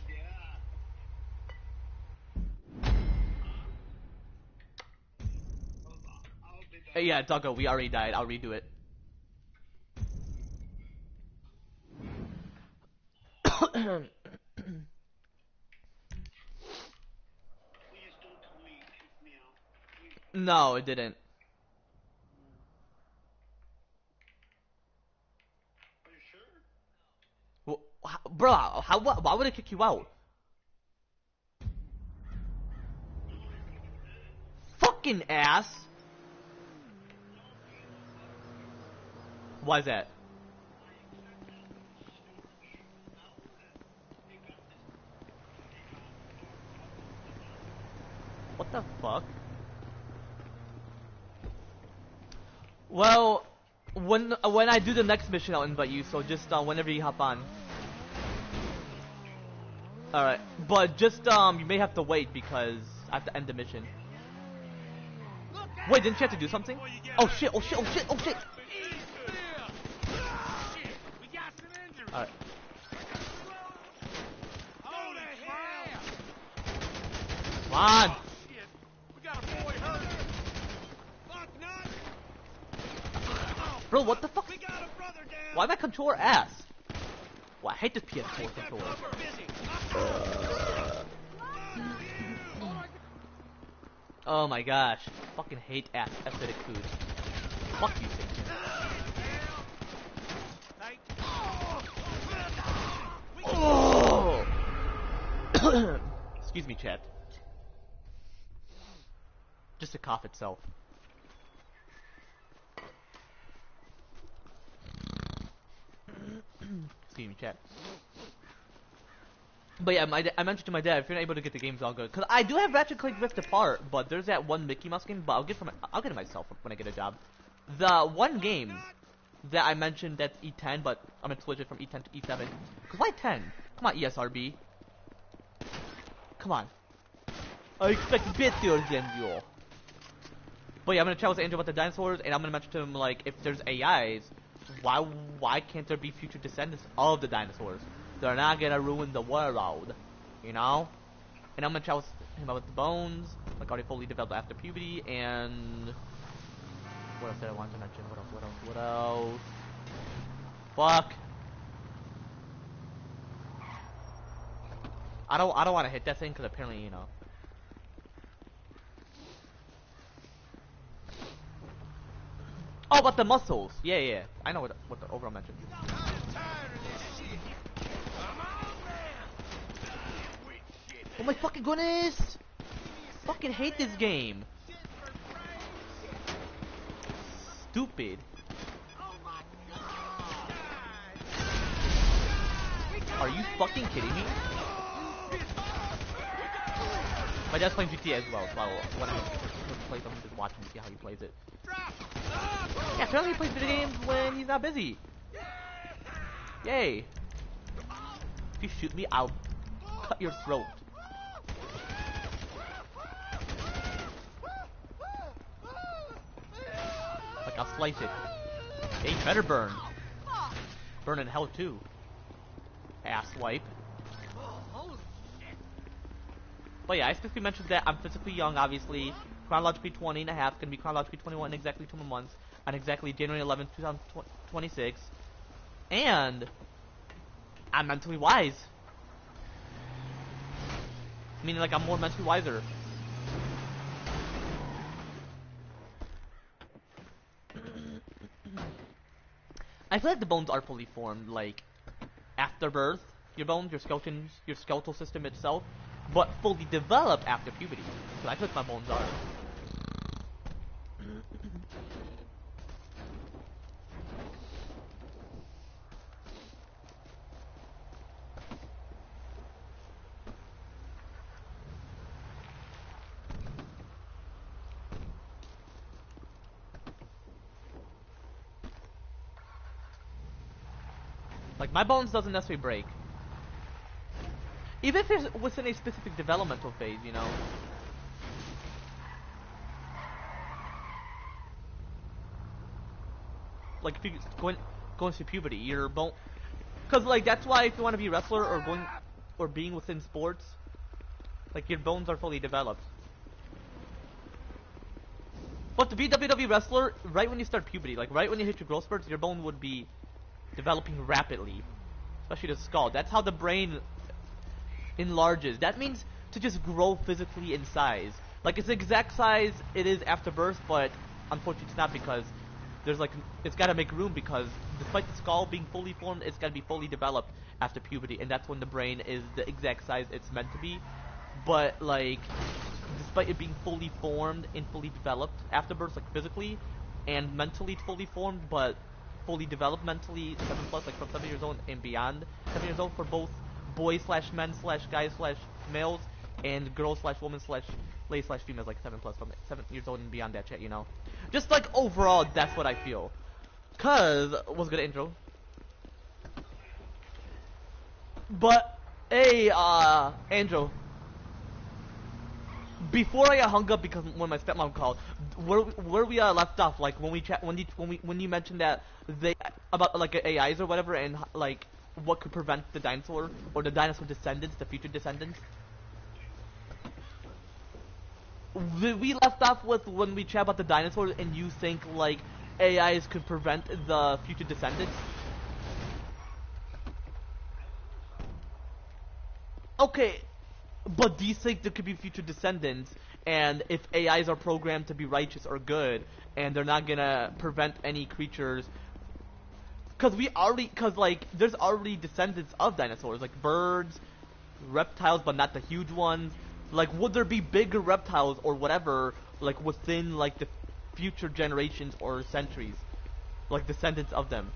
Yeah. I'll be back.
Hey, yeah, Doggo, we already died. I'll redo it.
Please don't tell me you kicked me out.
No, it didn't.
Are you sure?
Well, bro, why would it kick you out? Fucking ass. Why is that? What the fuck? Well, when I do the next mission, I'll invite you. So just whenever you hop on. All right, but just you may have to wait because I have to end the mission. Wait, didn't you have to do something? Oh shit! Oh shit! Oh shit! Oh shit! All right. Come on!
Oh, shit. We got a boy hurt. Fuck nuts.
Bro, what the fuck?
We got a brother down.
Why my controller ass? Well, I hate this PS4 controller.
We're busy.
Oh my gosh. Fucking hate acidic food. Fuck you, thing. Oh! Excuse me, chat. Just the cough itself. see me chat. But yeah, I mentioned to my dad, if you're not able to get the games, all good. Cause I do have Ratchet and Clank Rift Apart, but there's that one Mickey Mouse game. But I'll get it myself when I get a job. The one game that I mentioned that's E10, but I'm gonna switch it from E10 to E7. Cause why 10? Come on, ESRB. Come on. I expect better than you. But yeah, I'm gonna chat with Angel about the dinosaurs, and I'm gonna mention to him like, if there's AIs, why can't there be future descendants of the dinosaurs? They're not gonna ruin the world, you know? And I'm gonna chat with him about the bones, like already fully developed after puberty, and what else did I want to mention? What else? Fuck. I don't want to hit that thing because apparently, you know. Oh, but the muscles. Yeah. I know what the overall mentioned. Oh my fucking goodness! Fucking hate this game. Stupid. Are you fucking kidding me? My dad's playing GTA as well, so when I play something, just watch him see how he plays it. Yeah, apparently he plays video games when he's not busy. Yay. If you shoot me, I'll cut your throat. Like, I'll slice it. Hey, you better burn. Burn in hell, too. Asswipe. But yeah, I specifically mentioned that I'm physically young, obviously. Chronologically 20 and a half, gonna be chronologically 21 in exactly 2 more months. On exactly January 11th, 2026. And I'm mentally wise. Meaning, like, I'm more mentally wiser. I feel like the bones are fully formed, like, after birth, your bones, your skeletal system itself, but fully developed after puberty. So I feel like my bones are. Like, my bones doesn't necessarily break. Even if it's within a specific developmental phase, you know. Like, if you going through puberty, your bone... Because, like, that's why if you want to be a wrestler or being within sports, like, your bones are fully developed. But to be a WWE wrestler, right when you start puberty, like, right when you hit your growth spurts, your bone would be developing rapidly. Especially the skull. That's how the brain enlarges. That means to just grow physically in size. Like, it's the exact size it is after birth, but unfortunately it's not, because there's like, it's got to make room, because despite the skull being fully formed, it's got to be fully developed after puberty, and that's when the brain is the exact size it's meant to be. But like, despite it being fully formed and fully developed after birth, like physically and mentally fully formed, but fully developed mentally 7+, like from 7 years old and beyond 7 years old, for both boys slash men slash guys slash males, and girls slash women slash ladies slash females, like 7+, from 7 years old and beyond that shit, you know. Just like overall, that's what I feel. Cause was good intro. But hey, Angel, before I hung up, because when my stepmom called, where we left off, like when you mentioned that they about like AIs or whatever, and like what could prevent the dinosaur or the dinosaur descendants, the future descendants. We left off with when we chat about the dinosaurs, and you think like AIs could prevent the future descendants. Okay, but do you think there could be future descendants, and if AIs are programmed to be righteous or good, and they're not gonna prevent any creatures? Cause like, there's already descendants of dinosaurs, like birds, reptiles, but not the huge ones. Like, would there be bigger reptiles or whatever, like within like the future generations or centuries, like descendants of them?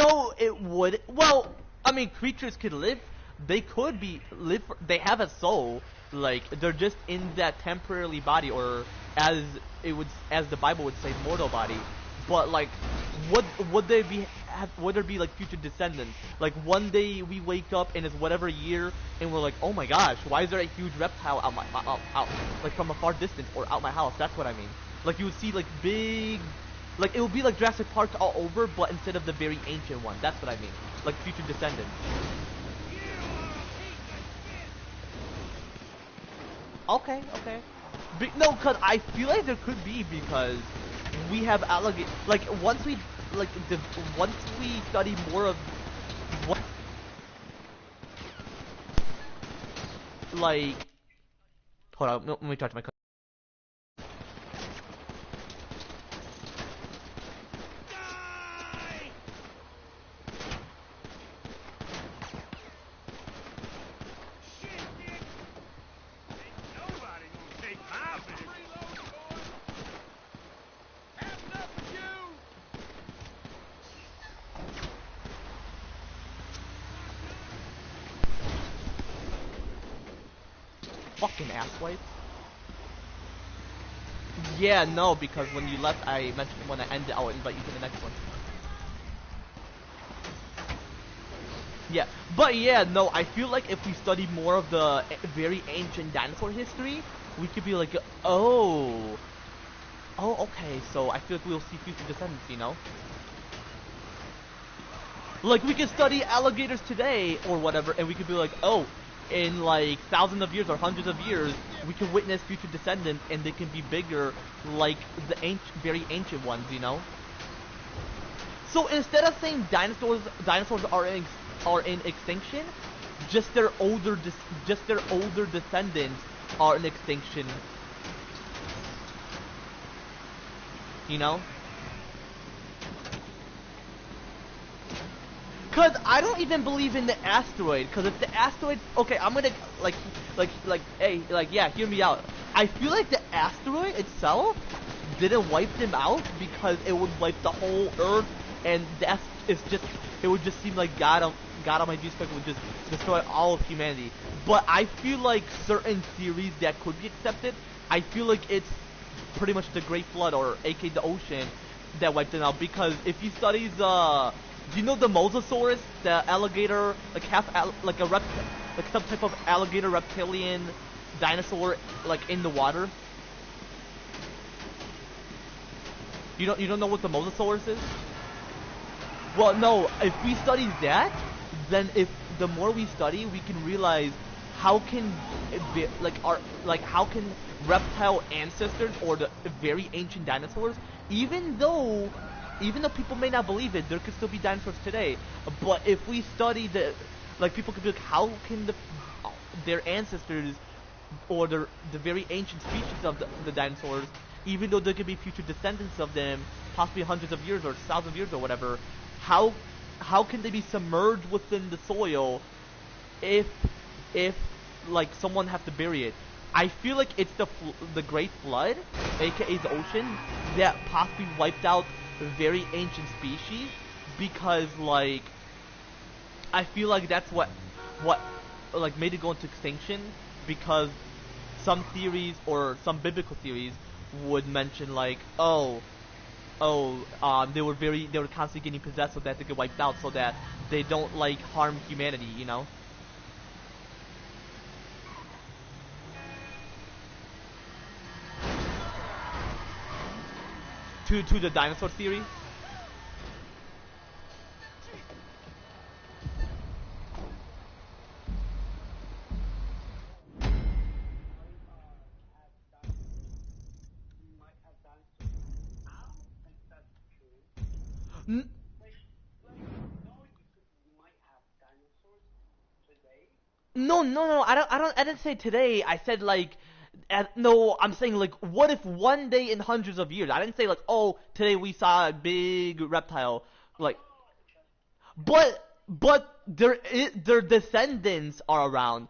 No, it would. Well, I mean, creatures could live. They could be live. They have a soul. Like they're just in that temporarily body, or as as the Bible would say, mortal body. But like, would they be? Would there be like future descendants? Like one day we wake up and it's whatever year, and we're like, oh my gosh, why is there a huge reptile out out like from a far distance or out my house? That's what I mean. Like you would see like big. Like, it would be like Jurassic Park all over, but instead of the very ancient one. That's what I mean. Like, future descendants. Okay, okay. No, because I feel like there could be, because we have alligator. Like, once we study more of what. Like. Hold on, let me talk to my. Fucking asswipe. Yeah, no, because when you left, I mentioned when I ended, I'll invite you to the next one. Yeah, but yeah, no, I feel like if we study more of the very ancient dinosaur history, we could be like, oh, okay, so I feel like we'll see future descendants, you know? Like, we could study alligators today, or whatever, and we could be like, oh, in like thousands of years or hundreds of years, we can witness future descendants, and they can be bigger, like the very ancient ones, you know? So instead of saying dinosaurs are in extinction, just their older descendants are in extinction. You know? Cause I don't even believe in the asteroid. Cause if the asteroid, okay, I'm gonna hey, yeah, hear me out. I feel like the asteroid itself didn't wipe them out because it would wipe the whole Earth, and it would just seem like God on my G-Spec would just destroy all of humanity. But I feel like certain theories that could be accepted, I feel like it's pretty much the Great Flood, or a.k.a. the ocean, that wiped them out. Because if you study do you know the Mosasaurus, the alligator, like like some type of alligator reptilian dinosaur, like in the water? You don't know what the Mosasaurus is? Well, no. If we study that, then if the more we study, we can realize how can how can reptile ancestors, or the very ancient dinosaurs, even though people may not believe it, there could still be dinosaurs today. But if we study people could be like, how can their ancestors, or the very ancient species of the dinosaurs, even though there could be future descendants of them, possibly hundreds of years or thousands of years or whatever, how can they be submerged within the soil if like someone have to bury it? I feel like it's the Great Flood, aka the ocean, that possibly wiped out very ancient species, because like I feel like that's what like made it go into extinction, because some theories or some biblical theories would mention like, they were constantly getting possessed so that they get wiped out, so that they don't like harm humanity, you know? To the dinosaur theory. N No. I didn't say today. I said like, no. I'm saying like, what if one day in hundreds of years? I didn't say like, oh, today we saw a big reptile. Like, but their descendants are around.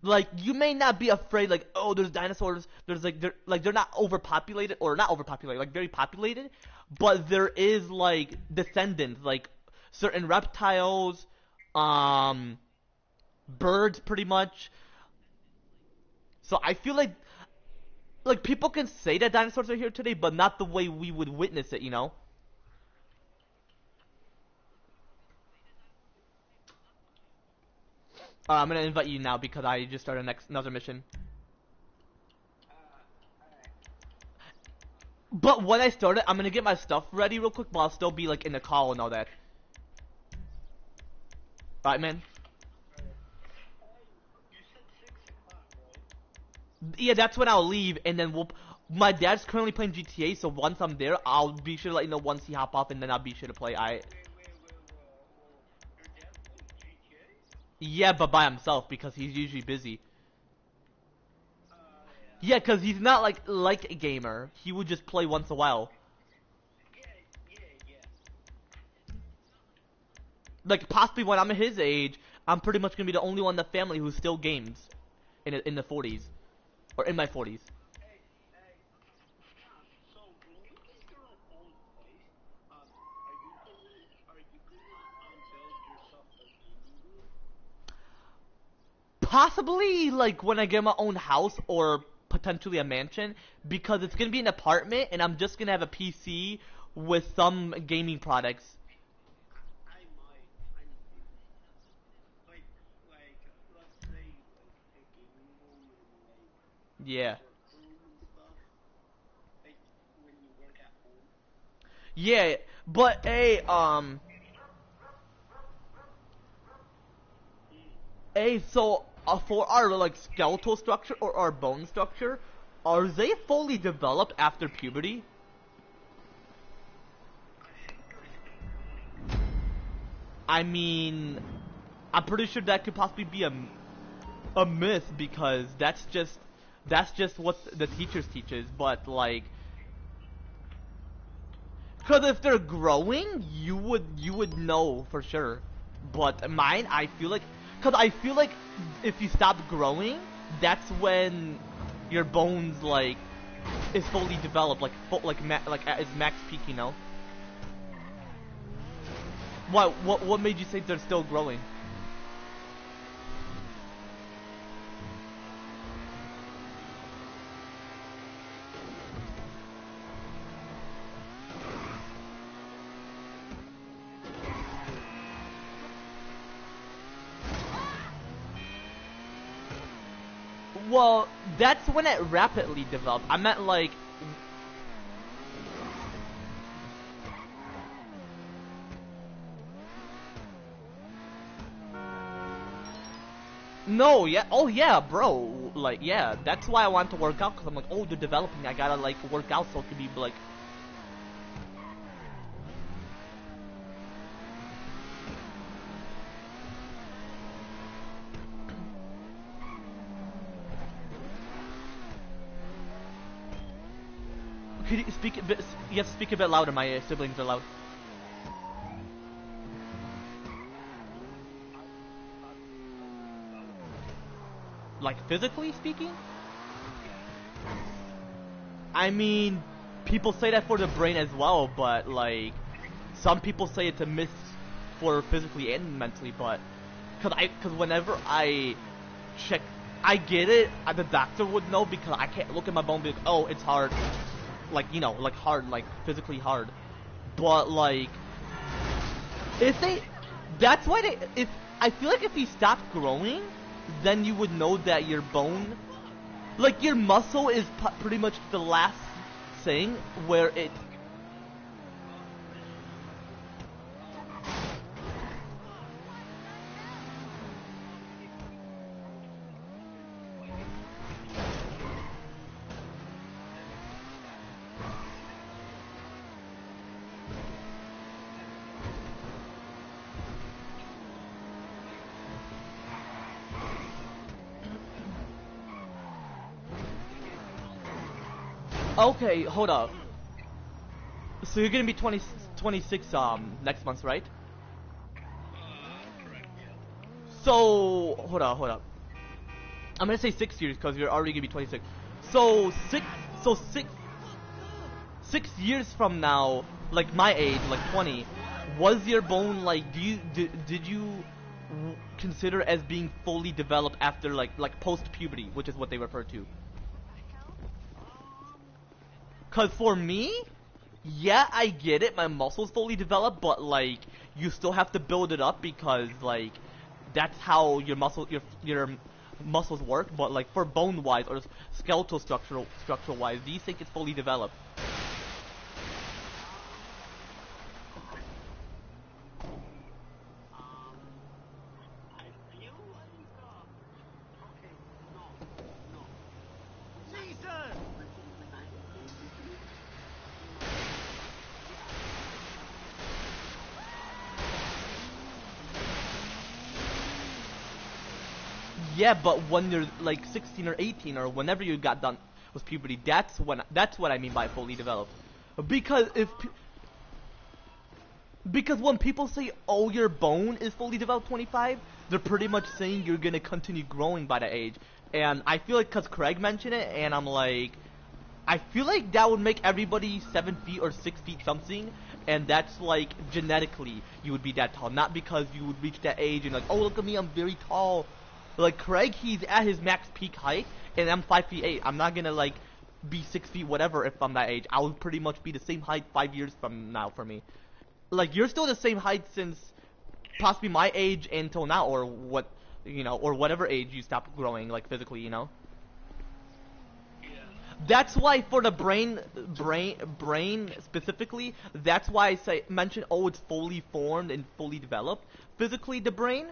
Like, you may not be afraid like, oh, there's dinosaurs. There's they're not overpopulated, or not overpopulated, like very populated. But there is like descendants, like certain reptiles, birds, pretty much. So I feel like people can say that dinosaurs are here today, but not the way we would witness it, you know? I'm gonna invite you now because I just started another mission. But when I start it, I'm gonna get my stuff ready real quick, but I'll still be like in the call and all that. Right, man?
You said 6 o'clock, right?
Yeah, that's when I'll leave, and then my dad's currently playing GTA, so once I'm there, I'll be sure to let you know once he hop off, and then I'll be sure to play.
Wait. Your dad plays GTA?
Yeah, but by himself because he's usually busy.
Yeah.
Yeah, cause he's not like a gamer. He would just play once a while.
Yeah.
Like possibly when I'm his age, I'm pretty much gonna be the only one in the family who still games, in the 40s, or in my 40s.
Hey. So when you get your own place, are you gonna build yourself a gaming room?
Possibly like when I get my own house or potentially a mansion, because it's gonna be an apartment and I'm just gonna have a PC with some gaming products.
I might. Like, let's say, like, a gaming room and, like,
Yeah.
workroom and stuff. Like, when you work at home.
Yeah, but so for our like skeletal structure or our bone structure, are they fully developed after puberty? I mean, I'm pretty sure that could possibly be a myth because that's just what the teachers teaches, but like, cause if they're growing, you would know for sure. But mine, I feel like, cause I feel like if you stop growing, that's when your bones like is fully developed, like like at its max peak, you know. What made you think they're still growing? Well, that's when it rapidly developed. I meant like, no, yeah, oh yeah, bro, like yeah, that's why I want to work out, cause I'm like, oh, they're developing, I gotta like work out so it can be like. Could you speak a bit? You have to speak a bit louder. My siblings are loud. Like physically speaking? I mean, people say that for the brain as well, but like, some people say it's a myth for physically and mentally. But cause whenever I check, I get it. The doctor would know because I can't look at my bone and be like, oh, it's hard. Like, you know, like hard, like physically hard. But like, if they, that's why they, if, I feel like if you stop growing, then you would know that your bone, like your muscle is pretty much the last thing where it. Okay, hold up. So you're gonna be 26 next month, right?
Correct, yeah.
So hold up. I'm gonna say 6 years because you're already gonna be 26. So six years from now, like my age, like 20, Was your bone like? Did you consider as being fully developed after like post puberty, which is what they refer to? Cause for me, yeah, I get it. My muscles fully developed, but like you still have to build it up because like that's how your muscles work. But like for bone wise or skeletal structural wise, do you think it's fully developed?
I feel like, okay, no, no.
Jesus!
When I
Yeah, but when you're like 16 or 18 or whenever you got done with puberty, that's what I mean by fully developed. Because because when people say, "Oh, your bone is fully developed 25," they're pretty much saying you're gonna continue growing by that age. And I feel like, cause Craig mentioned it, and I'm like, I feel like that would make everybody 7 feet or 6 feet something, and that's like genetically you would be that tall, not because you would reach that age and like, oh look at me, I'm very tall. Like Craig, he's at his max peak height, and I'm 5'8". I'm not gonna like be 6 feet whatever if I'm that age. I would pretty much be the same height 5 years from now for me. Like you're still the same height since possibly my age until now, or what, or whatever age you stop growing like physically, That's why for the brain specifically, that's why I say mention, oh, it's fully formed and fully developed. Physically the brain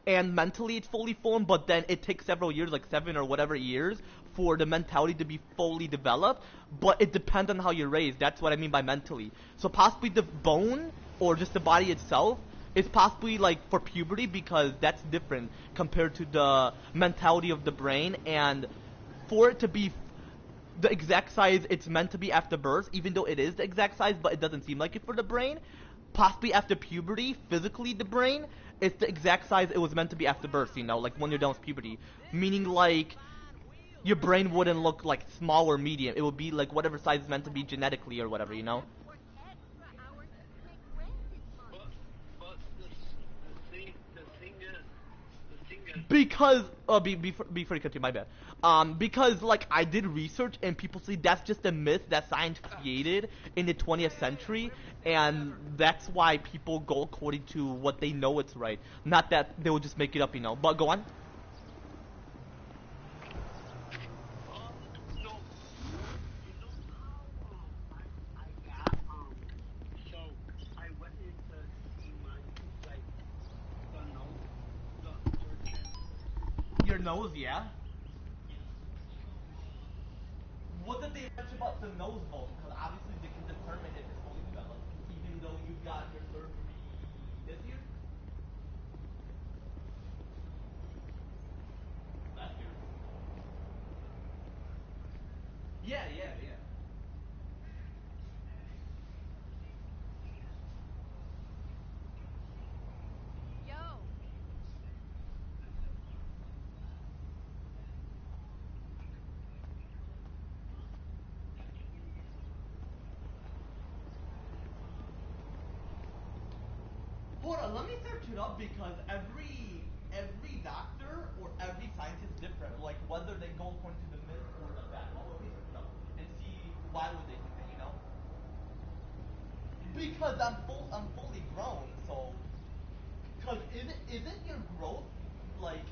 and mentally it's fully formed, but then it takes several years, like 7 or whatever years, for the mentality to be fully developed. But it depends on how you're raised. That's what I mean by mentally. So possibly the bone or just the body itself is possibly like for puberty, because that's different compared to the mentality of the brain, and for it to be the exact size it's meant to be after birth, even though it is the exact size, but it doesn't seem like it for the brain. Possibly after puberty, physically the brain, it's the exact size it was meant to be after birth, like when you're done with puberty. Meaning like, your brain wouldn't look like small or medium, it would be like whatever size it's meant to be genetically or whatever.
but the thing is,
Because before you continue, my bad. Because like I did research and people say that's just a myth that science created in the 20th century, and that's why people go according to what they know it's right, not that they will just make it up. But go on.
no, you know how, I got, so I went in to see my, like, the nose, the surgeon.
Your nose, yeah. What did they mention about the nose bone? Because obviously they can determine if it's fully developed, even though you got your surgery this year, last year. Yeah, yeah, yeah.
Yo,
Hold on, let me search it up, because every doctor or every scientist is different. Like whether they go according to the myth or the fact. Well, let me search it up and see why would they think that. Because I'm fully grown, so. Cause isn't your growth like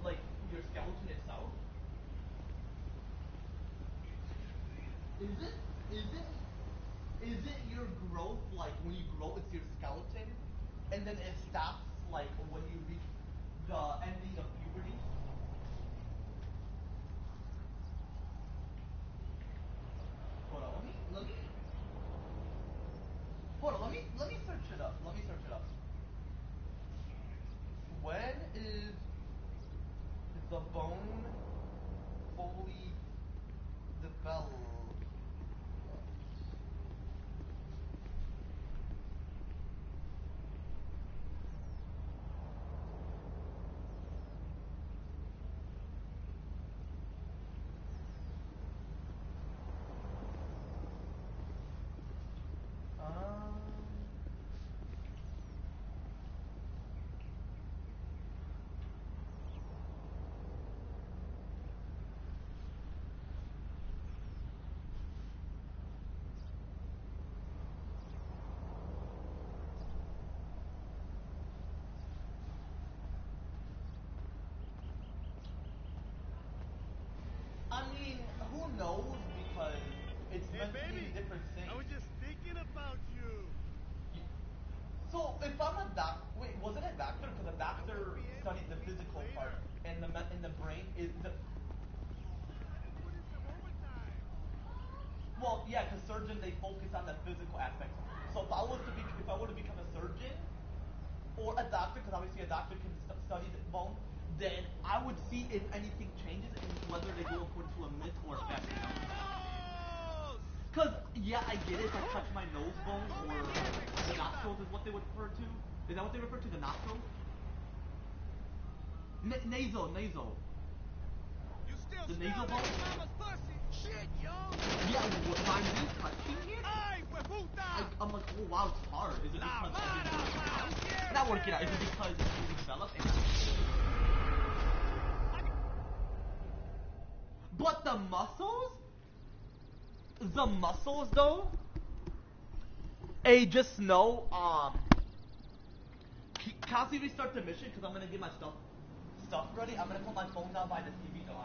like your skeleton itself? Is it is it is it your growth, like when you grow it's your skeleton, and then it stops like when you reach the ending of puberty? Hold on, let me hold on, let me search it up. Let me search it up. When is the bone fully developed? knows because it's meant to mean different things.
I was just thinking about you.
So if I'm a doctor, wait, was it a doctor? Because a doctor studies the physical part, and the brain is the.
Put in some overtime.
Well, yeah, because surgeon they focus on the physical aspects. So if I were to become a surgeon or a doctor, because obviously a doctor can study the bone, then I would see if anything changes and whether they go according to a myth or a fact. Because, yeah, I get it. If I touch my nose bone or the nostrils is what they would refer to. Is that what they refer to, the nostrils? Nasal.
You still
The
smell
nasal
like
bone?
mama's pussy. Shit, yo.
Yeah, my knee touching it?
Ay, hueputa.
I'm like, oh wow, it's hard. Is it because
La
I've
mara,
been working out?
man.
Not working out. Is it because it's fully developed? But the muscles though, just know, constantly restart the mission because I'm gonna get my stuff ready. I'm gonna put my phone down by the TV, though.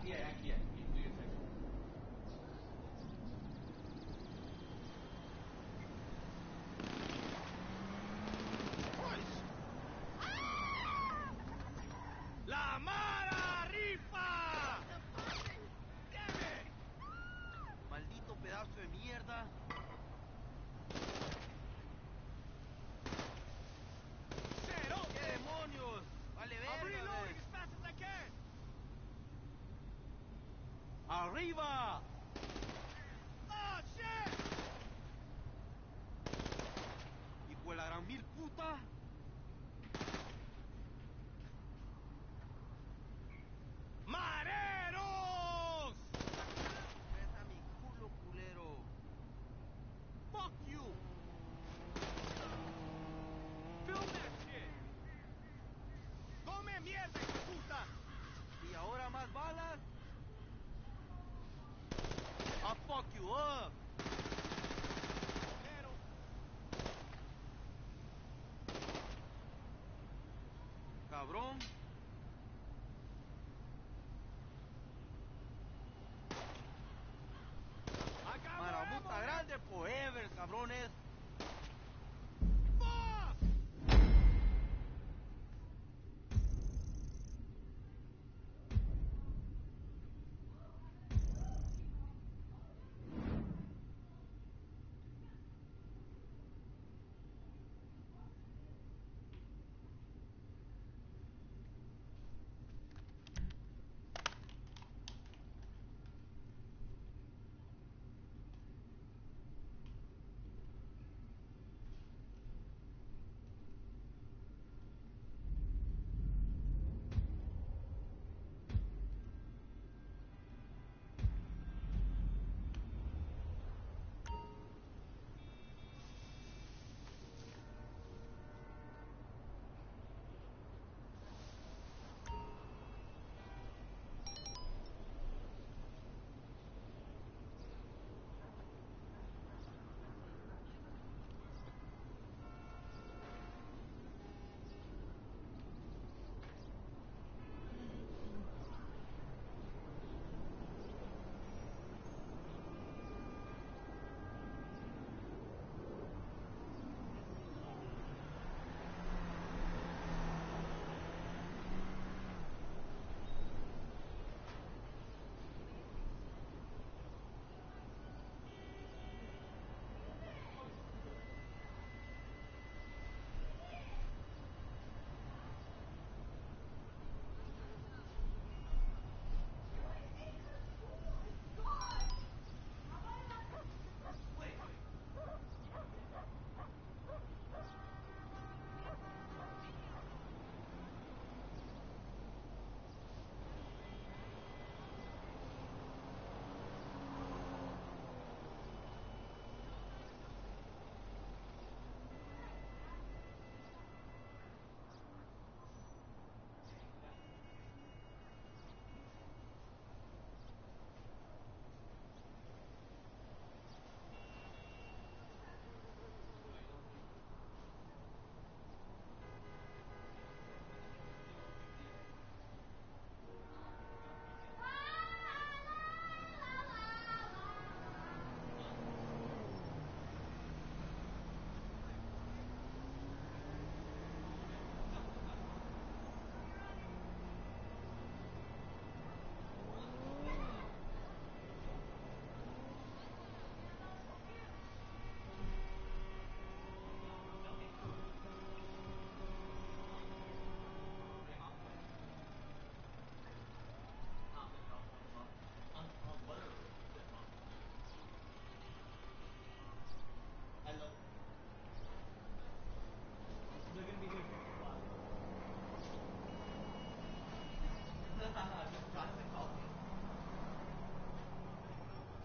Yeah. Do your thing.
La mara rifa. Damn it.
Maldito pedazo de mierda.
Shit, oh,
¿Qué demonios? Vale
I'm
verga,
reloading
güey.
as fast as I can.
¡Arriba!
Oh, shit.
¡Hijo de la gran mil puta!
Mareros.
Pesa mi culo, culero.
Fuck you. Film that shit. Come mierda, hijueputa.
¿Y ahora más balas? I'll fuck you up.
Pero.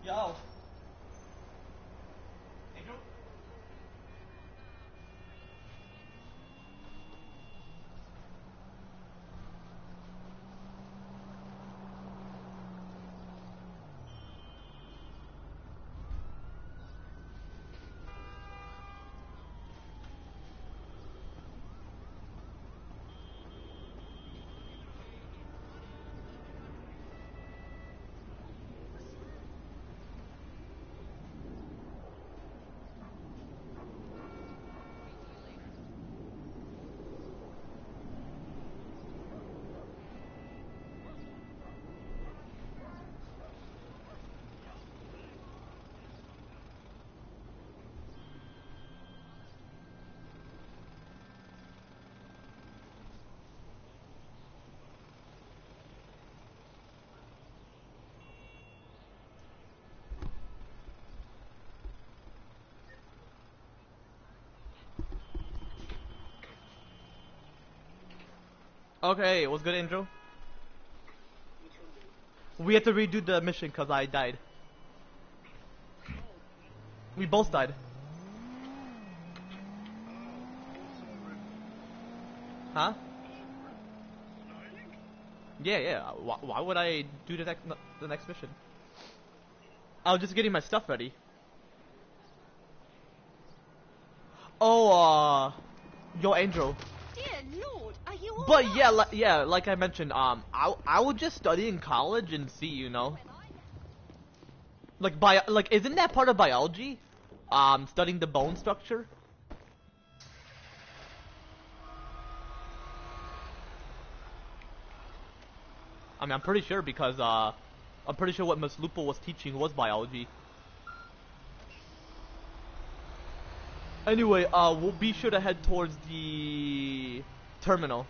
Yo. Angel? Okay, what's good, Angel? We had to redo the mission because I died. We both died. Huh? Yeah, yeah. Why would I do the next mission? I was just getting my stuff ready. Oh, yo, Angel.
Dear Lord, are you all
But
right?
yeah, like I mentioned, I would just study in college and see, you know, like isn't that part of biology? Studying the bone structure. I mean, I'm pretty sure because I'm pretty sure what Miss Lupo was teaching was biology. Anyway, we'll be sure to head towards the terminal.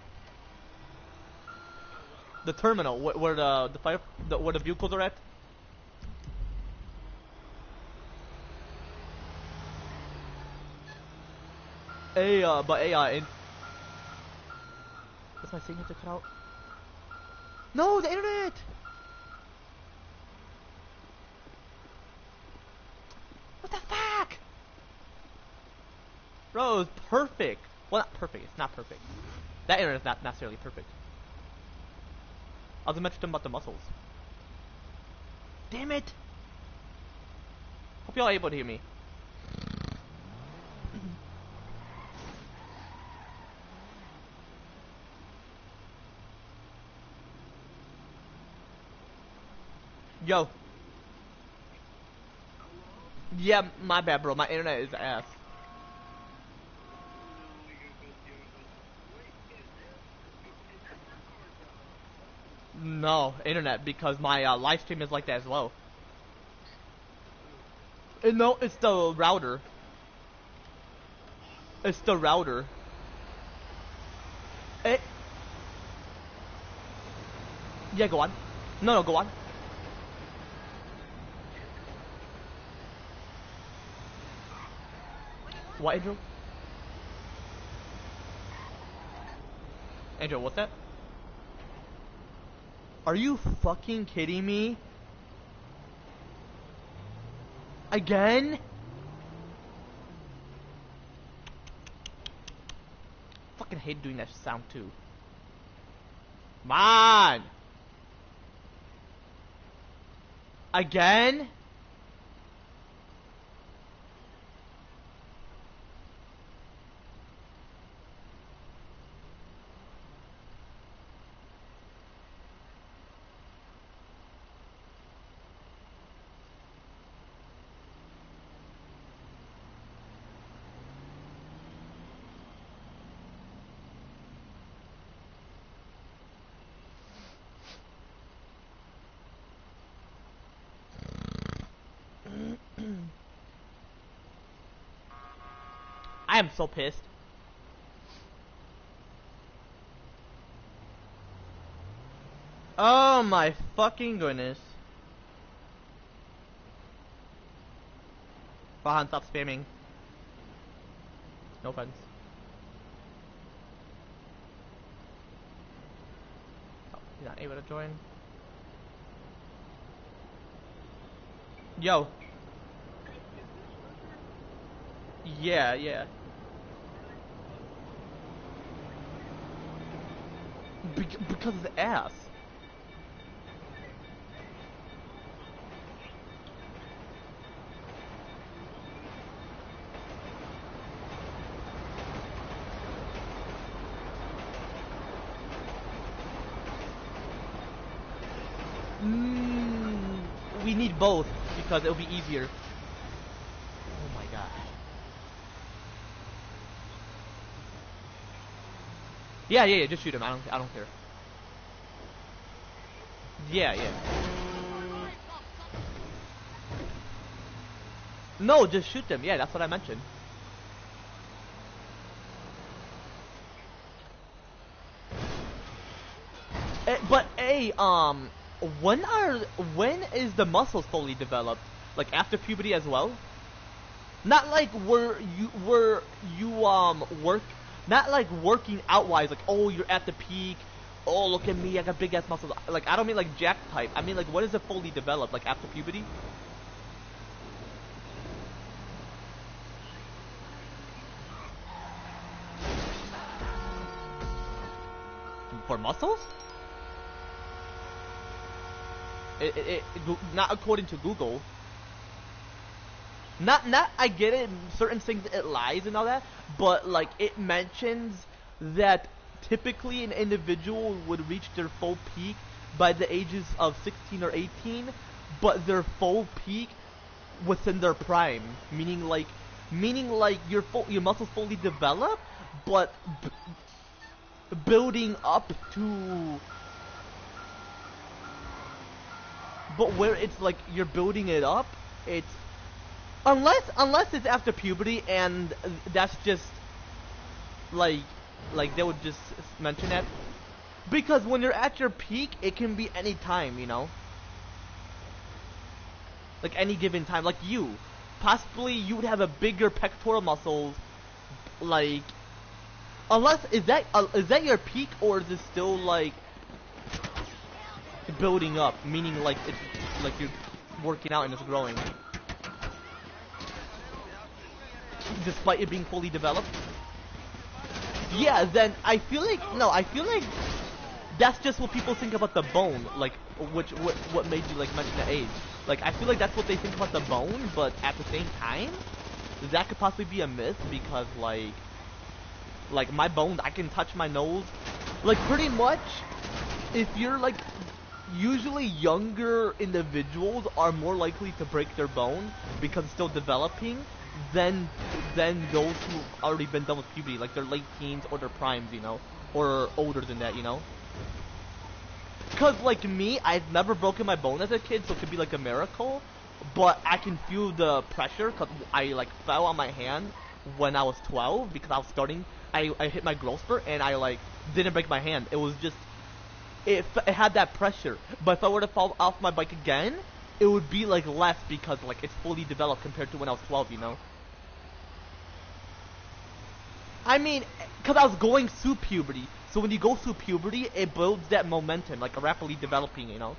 The terminal, where where the vehicles are at. But Is my signature cut out? No, the internet! What the fuck? Bro, it's perfect. Well, not perfect. It's not perfect. That internet's not necessarily perfect. I was mentioning about the muscles. Damn it! Hope y'all are able to hear me. Yo. Yeah, my bad, bro. My internet is ass. No, internet, because my live stream is like that as well. No, it's the router. It's the router. It. Yeah, go on. No, go on. What, Andrew? Andrew, what's that? Are you fucking kidding me? Again? Fucking hate doing that sound too. Come on! Again? I am so pissed. Oh my fucking goodness. Fahan, stop spamming. No offense. Oh, he's not able to join. Yo. Yeah, yeah. Because of the ass. We need both because it'll be easier. Oh my god. Yeah, yeah, yeah. Just shoot him. I don't care. Yeah, yeah. No, just shoot them. Yeah, that's what I mentioned. But hey, when is the muscles fully developed? Like after puberty as well? Not like where you work, not like working out wise. Like oh you're at the peak. Oh look at me, I got big ass muscles. Like I don't mean like jack type. I mean like when is it fully developed? Like after puberty? For muscles? Not according to Google. Not I get it, certain things it lies and all that, but like it mentions that typically an individual would reach their full peak by the ages of 16 or 18, but their full peak within their prime, meaning like your muscles fully develop, but building up to, but where it's like you're building it up, it's unless it's after puberty and that's just like they would just mention that because when you're at your peak it can be any time, you know, like any given time. Like you possibly you would have a bigger pectoral muscles, like unless is that your peak or is it still like building up, meaning like it's like you're working out and it's growing despite it being fully developed. Yeah, then I feel like no, I feel like that's just what people think about the bone, like what made you like mention the age. Like I feel like that's what they think about the bone, but at the same time, that could possibly be a myth because like my bone, I can touch my nose, like pretty much. If you're like usually younger individuals are more likely to break their bone because it's still developing than those who already been done with puberty, like their late teens or their primes, you know, or older than that, you know. Cause like me, I've never broken my bone as a kid, so it could be like a miracle. But I can feel the pressure cause I like fell on my hand when I was 12 because I was starting. I hit my growth spurt and I like didn't break my hand. It was just it had that pressure. But if I were to fall off my bike again, it would be like less because like it's fully developed compared to when I was 12, you know. I mean, cause I was going through puberty. So when you go through puberty, it builds that momentum, like a rapidly developing, you know.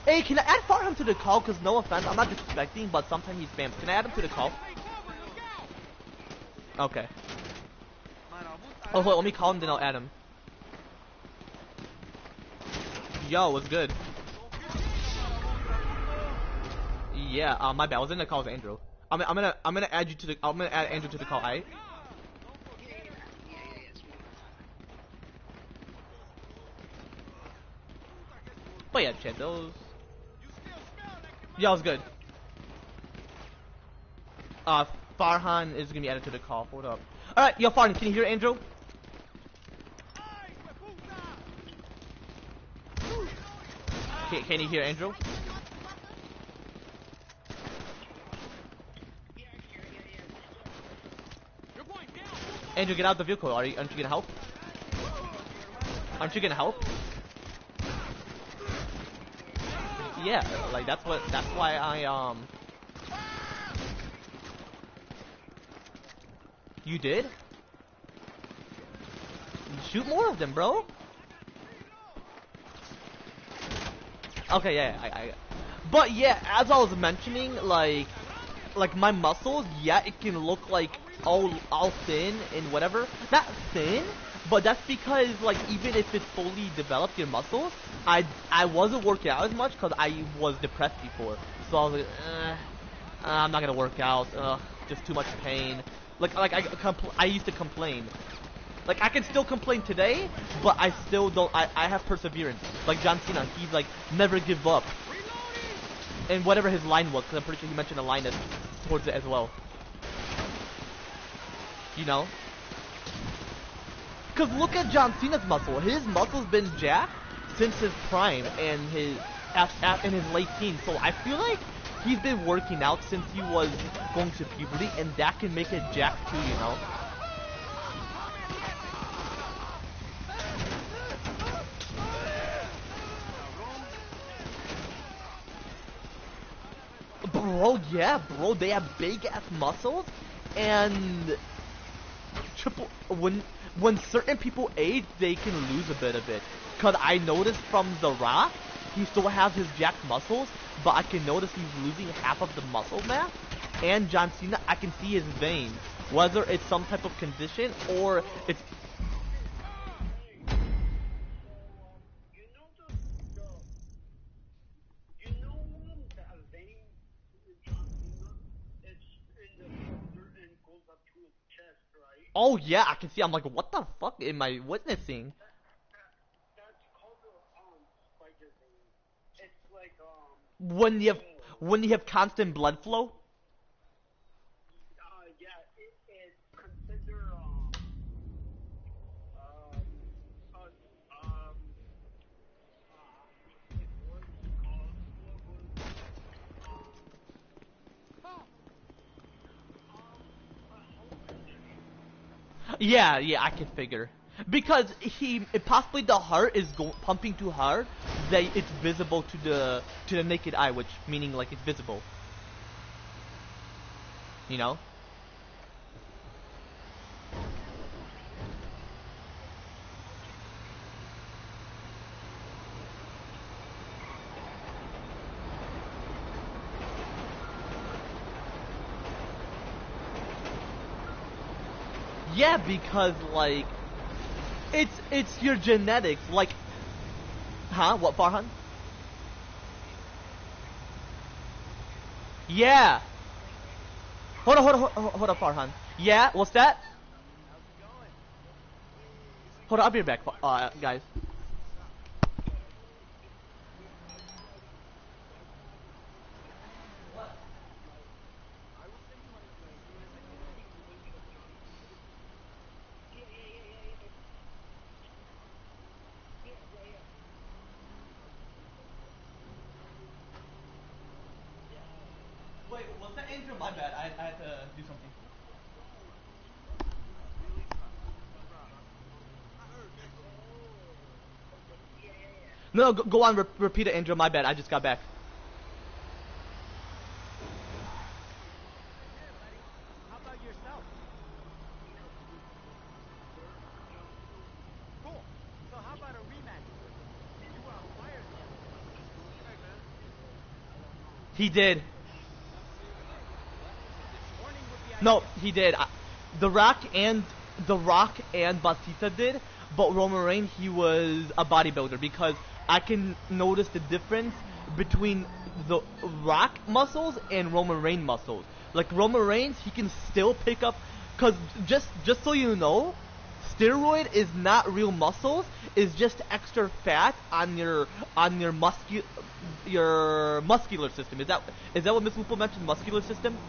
Hey, can I add Farham to the call? Cause no offense, I'm not disrespecting, but sometimes he spams. Can I add him to the call? Okay. Oh, wait, let me call him, then I'll add him. Yo, what's good? Yeah, my bad. I was in the call with Andrew. I'm gonna add you to the. I'm gonna add Andrew to the call. Alright. But yeah, chat those. Yeah, was good. Farhan is gonna be added to the call. Hold up. All right, yo, Farhan, can you hear Andrew? Can you hear Andrew? Andrew, get out of the vehicle. Aren't you gonna help? Aren't you gonna help? Yeah, like that's why I You did? Shoot more of them, bro. Okay, yeah, But yeah, as I was mentioning, like my muscles, yeah, it can look like all thin and whatever. Not thin, but that's because like even if it's fully developed your muscles, I wasn't working out as much because I was depressed before. So I was like, I'm not gonna work out. Just too much pain. I used to complain. Like I can still complain today, but I still don't. I have perseverance. Like John Cena, he's like never give up. And whatever his line was, because I'm pretty sure he mentioned a line towards it as well. You know? Because look at John Cena's muscle. His muscle's been jacked since his prime and in his late teens. So I feel like he's been working out since he was going to puberty, and that can make it jacked too, you know? Bro, yeah, bro, they have big ass muscles, and when certain people age, they can lose a bit of it. Cause I noticed from The Rock, he still has his jacked muscles, but I can notice he's losing half of the muscle mass. And John Cena, I can see his veins, whether it's some type of condition or it's.
That vein in John Cena, it's in the shoulder and goes up to his chest, right?
Oh yeah, I can see. I'm like, what the fuck am I witnessing?
That's called the spider vein. It's like
When you have constant blood flow.
yeah, it's considered um what is it called? What was
Yeah, yeah, I can figure. Because possibly the heart is pumping too hard that it's visible to the naked eye, which meaning like it's visible. You know? Yeah, because like it's your genetics. Like, huh? What, Farhan? Yeah. Hold on, Farhan. Yeah, what's that? Hold on, I'll be right back, guys. Wait, was that Andrew? My bad. I had to do something. No, go on. Repeat it, Andrew. My bad. I just got back.
How about yourself? Cool. So how about a rematch? You were on fire the other day.
He did.
Morning would be
No,
ideal.
he did. The Rock and Batista did, but Roman Reigns, he was a bodybuilder because I can notice the difference between the Rock muscles and Roman Reigns muscles. Like Roman Reigns, he can still pick up, cause just so you know, steroid is not real muscles. It's just extra fat on your muscular system. Is that what Miss Lupo mentioned? Muscular system?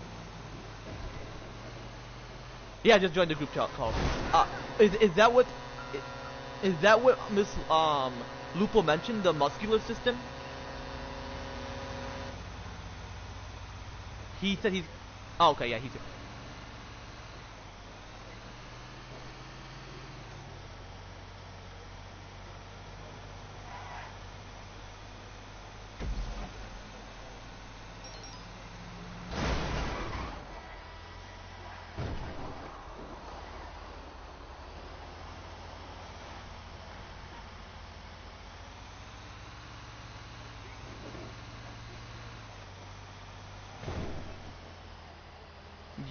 Yeah, just joined the group call. Is that what Miss Lupo mentioned? The muscular system? He said he's. Oh, okay, yeah, he's here.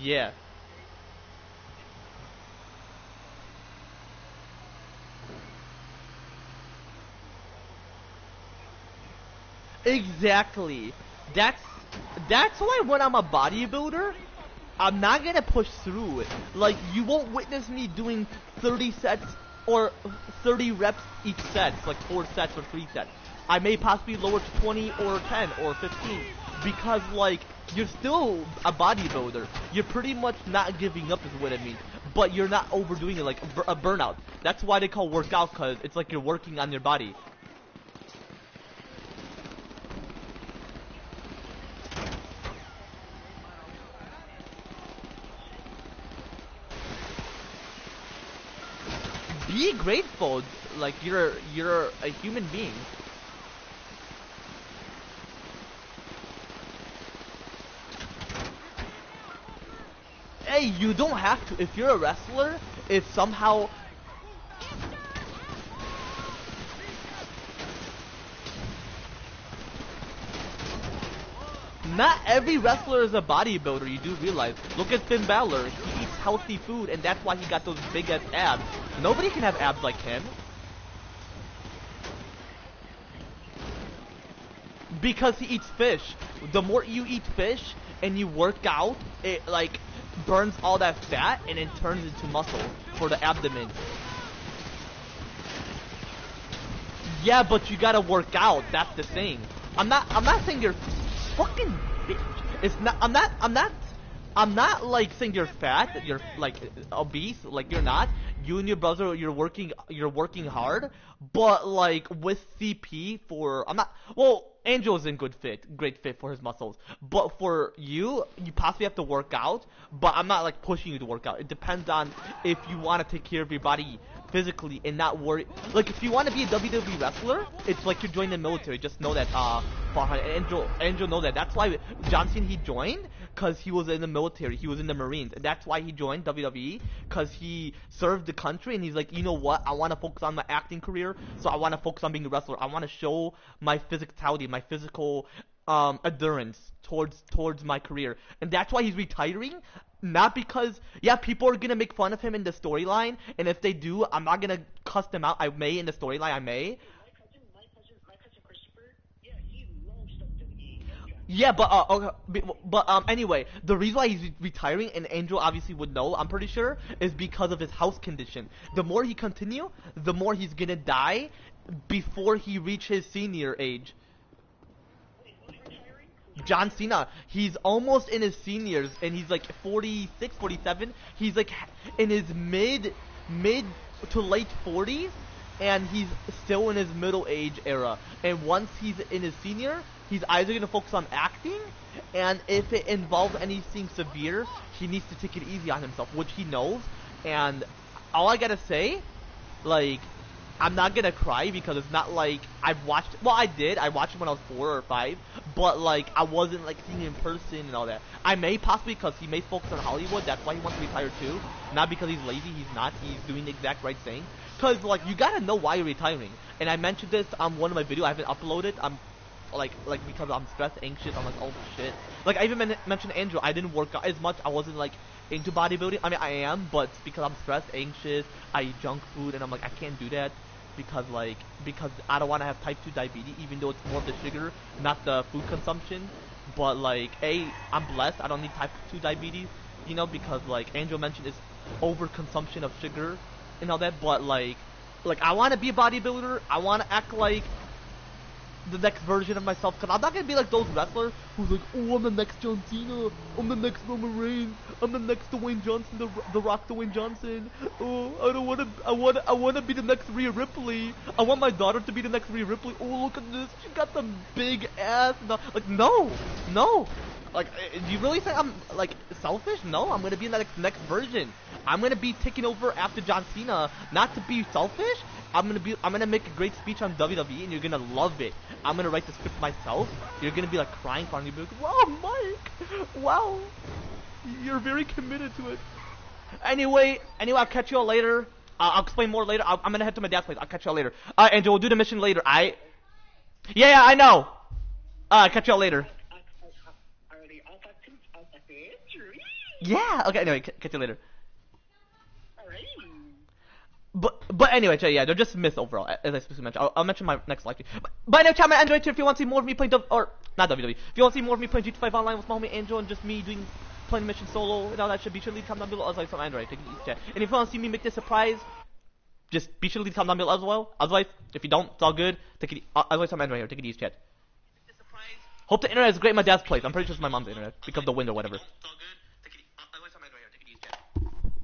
Yeah. Exactly. That's that's why when I'm a bodybuilder, I'm not gonna push through it. Like, you won't witness me doing 30 sets or 30 reps each set, like 4 sets or 3 sets. I may possibly lower to 20 or 10 or 15 because, like, you're still a bodybuilder. You're pretty much not giving up is what it means, but you're not overdoing it like a burnout. That's why they call workout, because it's like you're working on your body. Be grateful, like you're a human being. Hey, you don't have to. If you're a wrestler, if somehow not every wrestler is a bodybuilder, you do realize. Look at Finn Balor. He eats healthy food, and that's why he got those big ass abs. Nobody can have abs like him. Because he eats fish. The more you eat fish and you work out, it like burns all that fat and it turns into muscle for the abdomen. Yeah, but you gotta work out. That's the thing. I'm not saying you're fucking bitch. It's not. I'm not like saying you're fat. That you're like obese. Like you're not. You and your brother, you're working hard. But like with CP for, I'm not. Well, Angel's in great fit for his muscles. But for you, you possibly have to work out. But I'm not like pushing you to work out. It depends on if you want to take care of your body physically and not worry. Like if you want to be a WWE wrestler, it's like you're joining the military. Just know that. Angel know that. That's why John Cena, he joined because he was in the military. He was in the Marines, and that's why he joined WWE, because he served the country. And he's like, you know what? I want to focus on my acting career, so I want to focus on being a wrestler. I want to show my physicality, my physical endurance towards my career, and that's why he's retiring. Not because, yeah, people are gonna make fun of him in the storyline, and if they do, I'm not gonna cuss them out. I may in the storyline, I may. Yeah, but okay, anyway, the reason why he's retiring, and Angel obviously would know, I'm pretty sure, is because of his health condition. The more he continue, the more he's gonna die before he reach his senior age. John Cena, he's almost in his seniors, and he's like 46, 47. He's like in his mid to late 40s, and he's still in his middle age era. And once he's in his senior, he's either gonna focus on acting, and if it involves anything severe, he needs to take it easy on himself, which he knows. And all I gotta say, like, I'm not gonna cry because it's not like I've watched. Well, I did. I watched it when I was 4 or 5, but like I wasn't like seeing him in person and all that. I may possibly, because he may focus on Hollywood. That's why he wants to retire too. Not because he's lazy. He's not. He's doing the exact right thing. Cause like you gotta know why you're retiring. And I mentioned this on one of my videos. I haven't uploaded. I'm like because I'm stressed, anxious. I'm like, oh shit. Like I even mentioned Andrew. I didn't work out as much. I wasn't like into bodybuilding. I mean, I am, but because I'm stressed, anxious. I eat junk food, and I'm like, I can't do that. Because I don't want to have type 2 diabetes, even though it's more of the sugar, not the food consumption. But like, I'm blessed. I don't need type 2 diabetes, you know, because like Angel mentioned, is overconsumption of sugar and all that. But like I want to be a bodybuilder. I want to act like the next version of myself, because I'm not gonna be like those wrestlers who's like, oh, I'm the next John Cena, I'm the next Roman Reigns, I'm the next Dwayne Johnson, the Rock Dwayne Johnson. Oh, I wanna be the next Rhea Ripley. I want my daughter to be the next Rhea Ripley. Oh, look at this, she got the big ass. Like, no. Like, do you really think I'm like selfish? No, I'm gonna be in the next version. I'm gonna be taking over after John Cena. Not to be selfish. I'm gonna make a great speech on WWE, and you're gonna love it. I'm gonna write the script myself. You're gonna be like crying for me. You'll be like, wow, Mike, wow, you're very committed to it. Anyway, I'll catch you all later. I'll explain more later. I'm gonna head to my dad's place. I'll catch you all later. Angel, we'll do the mission later. Yeah, I know. Catch you all later. Yeah. Okay. Anyway, catch you later.
Alrighty.
But anyway, chat, yeah, they're just myths overall, as I specifically mentioned. I'll mention my next live. But anyway, chat, my Android too. If you want to see more of me playing not WWE. If you want to see more of me playing GTA 5 Online with my homie Angel and just me playing missions solo and all that shit, be sure to leave a comment down below. Otherwise, on Android, take it easy, chat. And if you want to see me make this surprise, just be sure to leave a comment down below as well. Otherwise, if you don't, it's all good. Take it. Otherwise, on Android here, take it easy, chat. Hope the internet is great. My dad's place. I'm pretty sure it's my mom's internet because of the wind or whatever.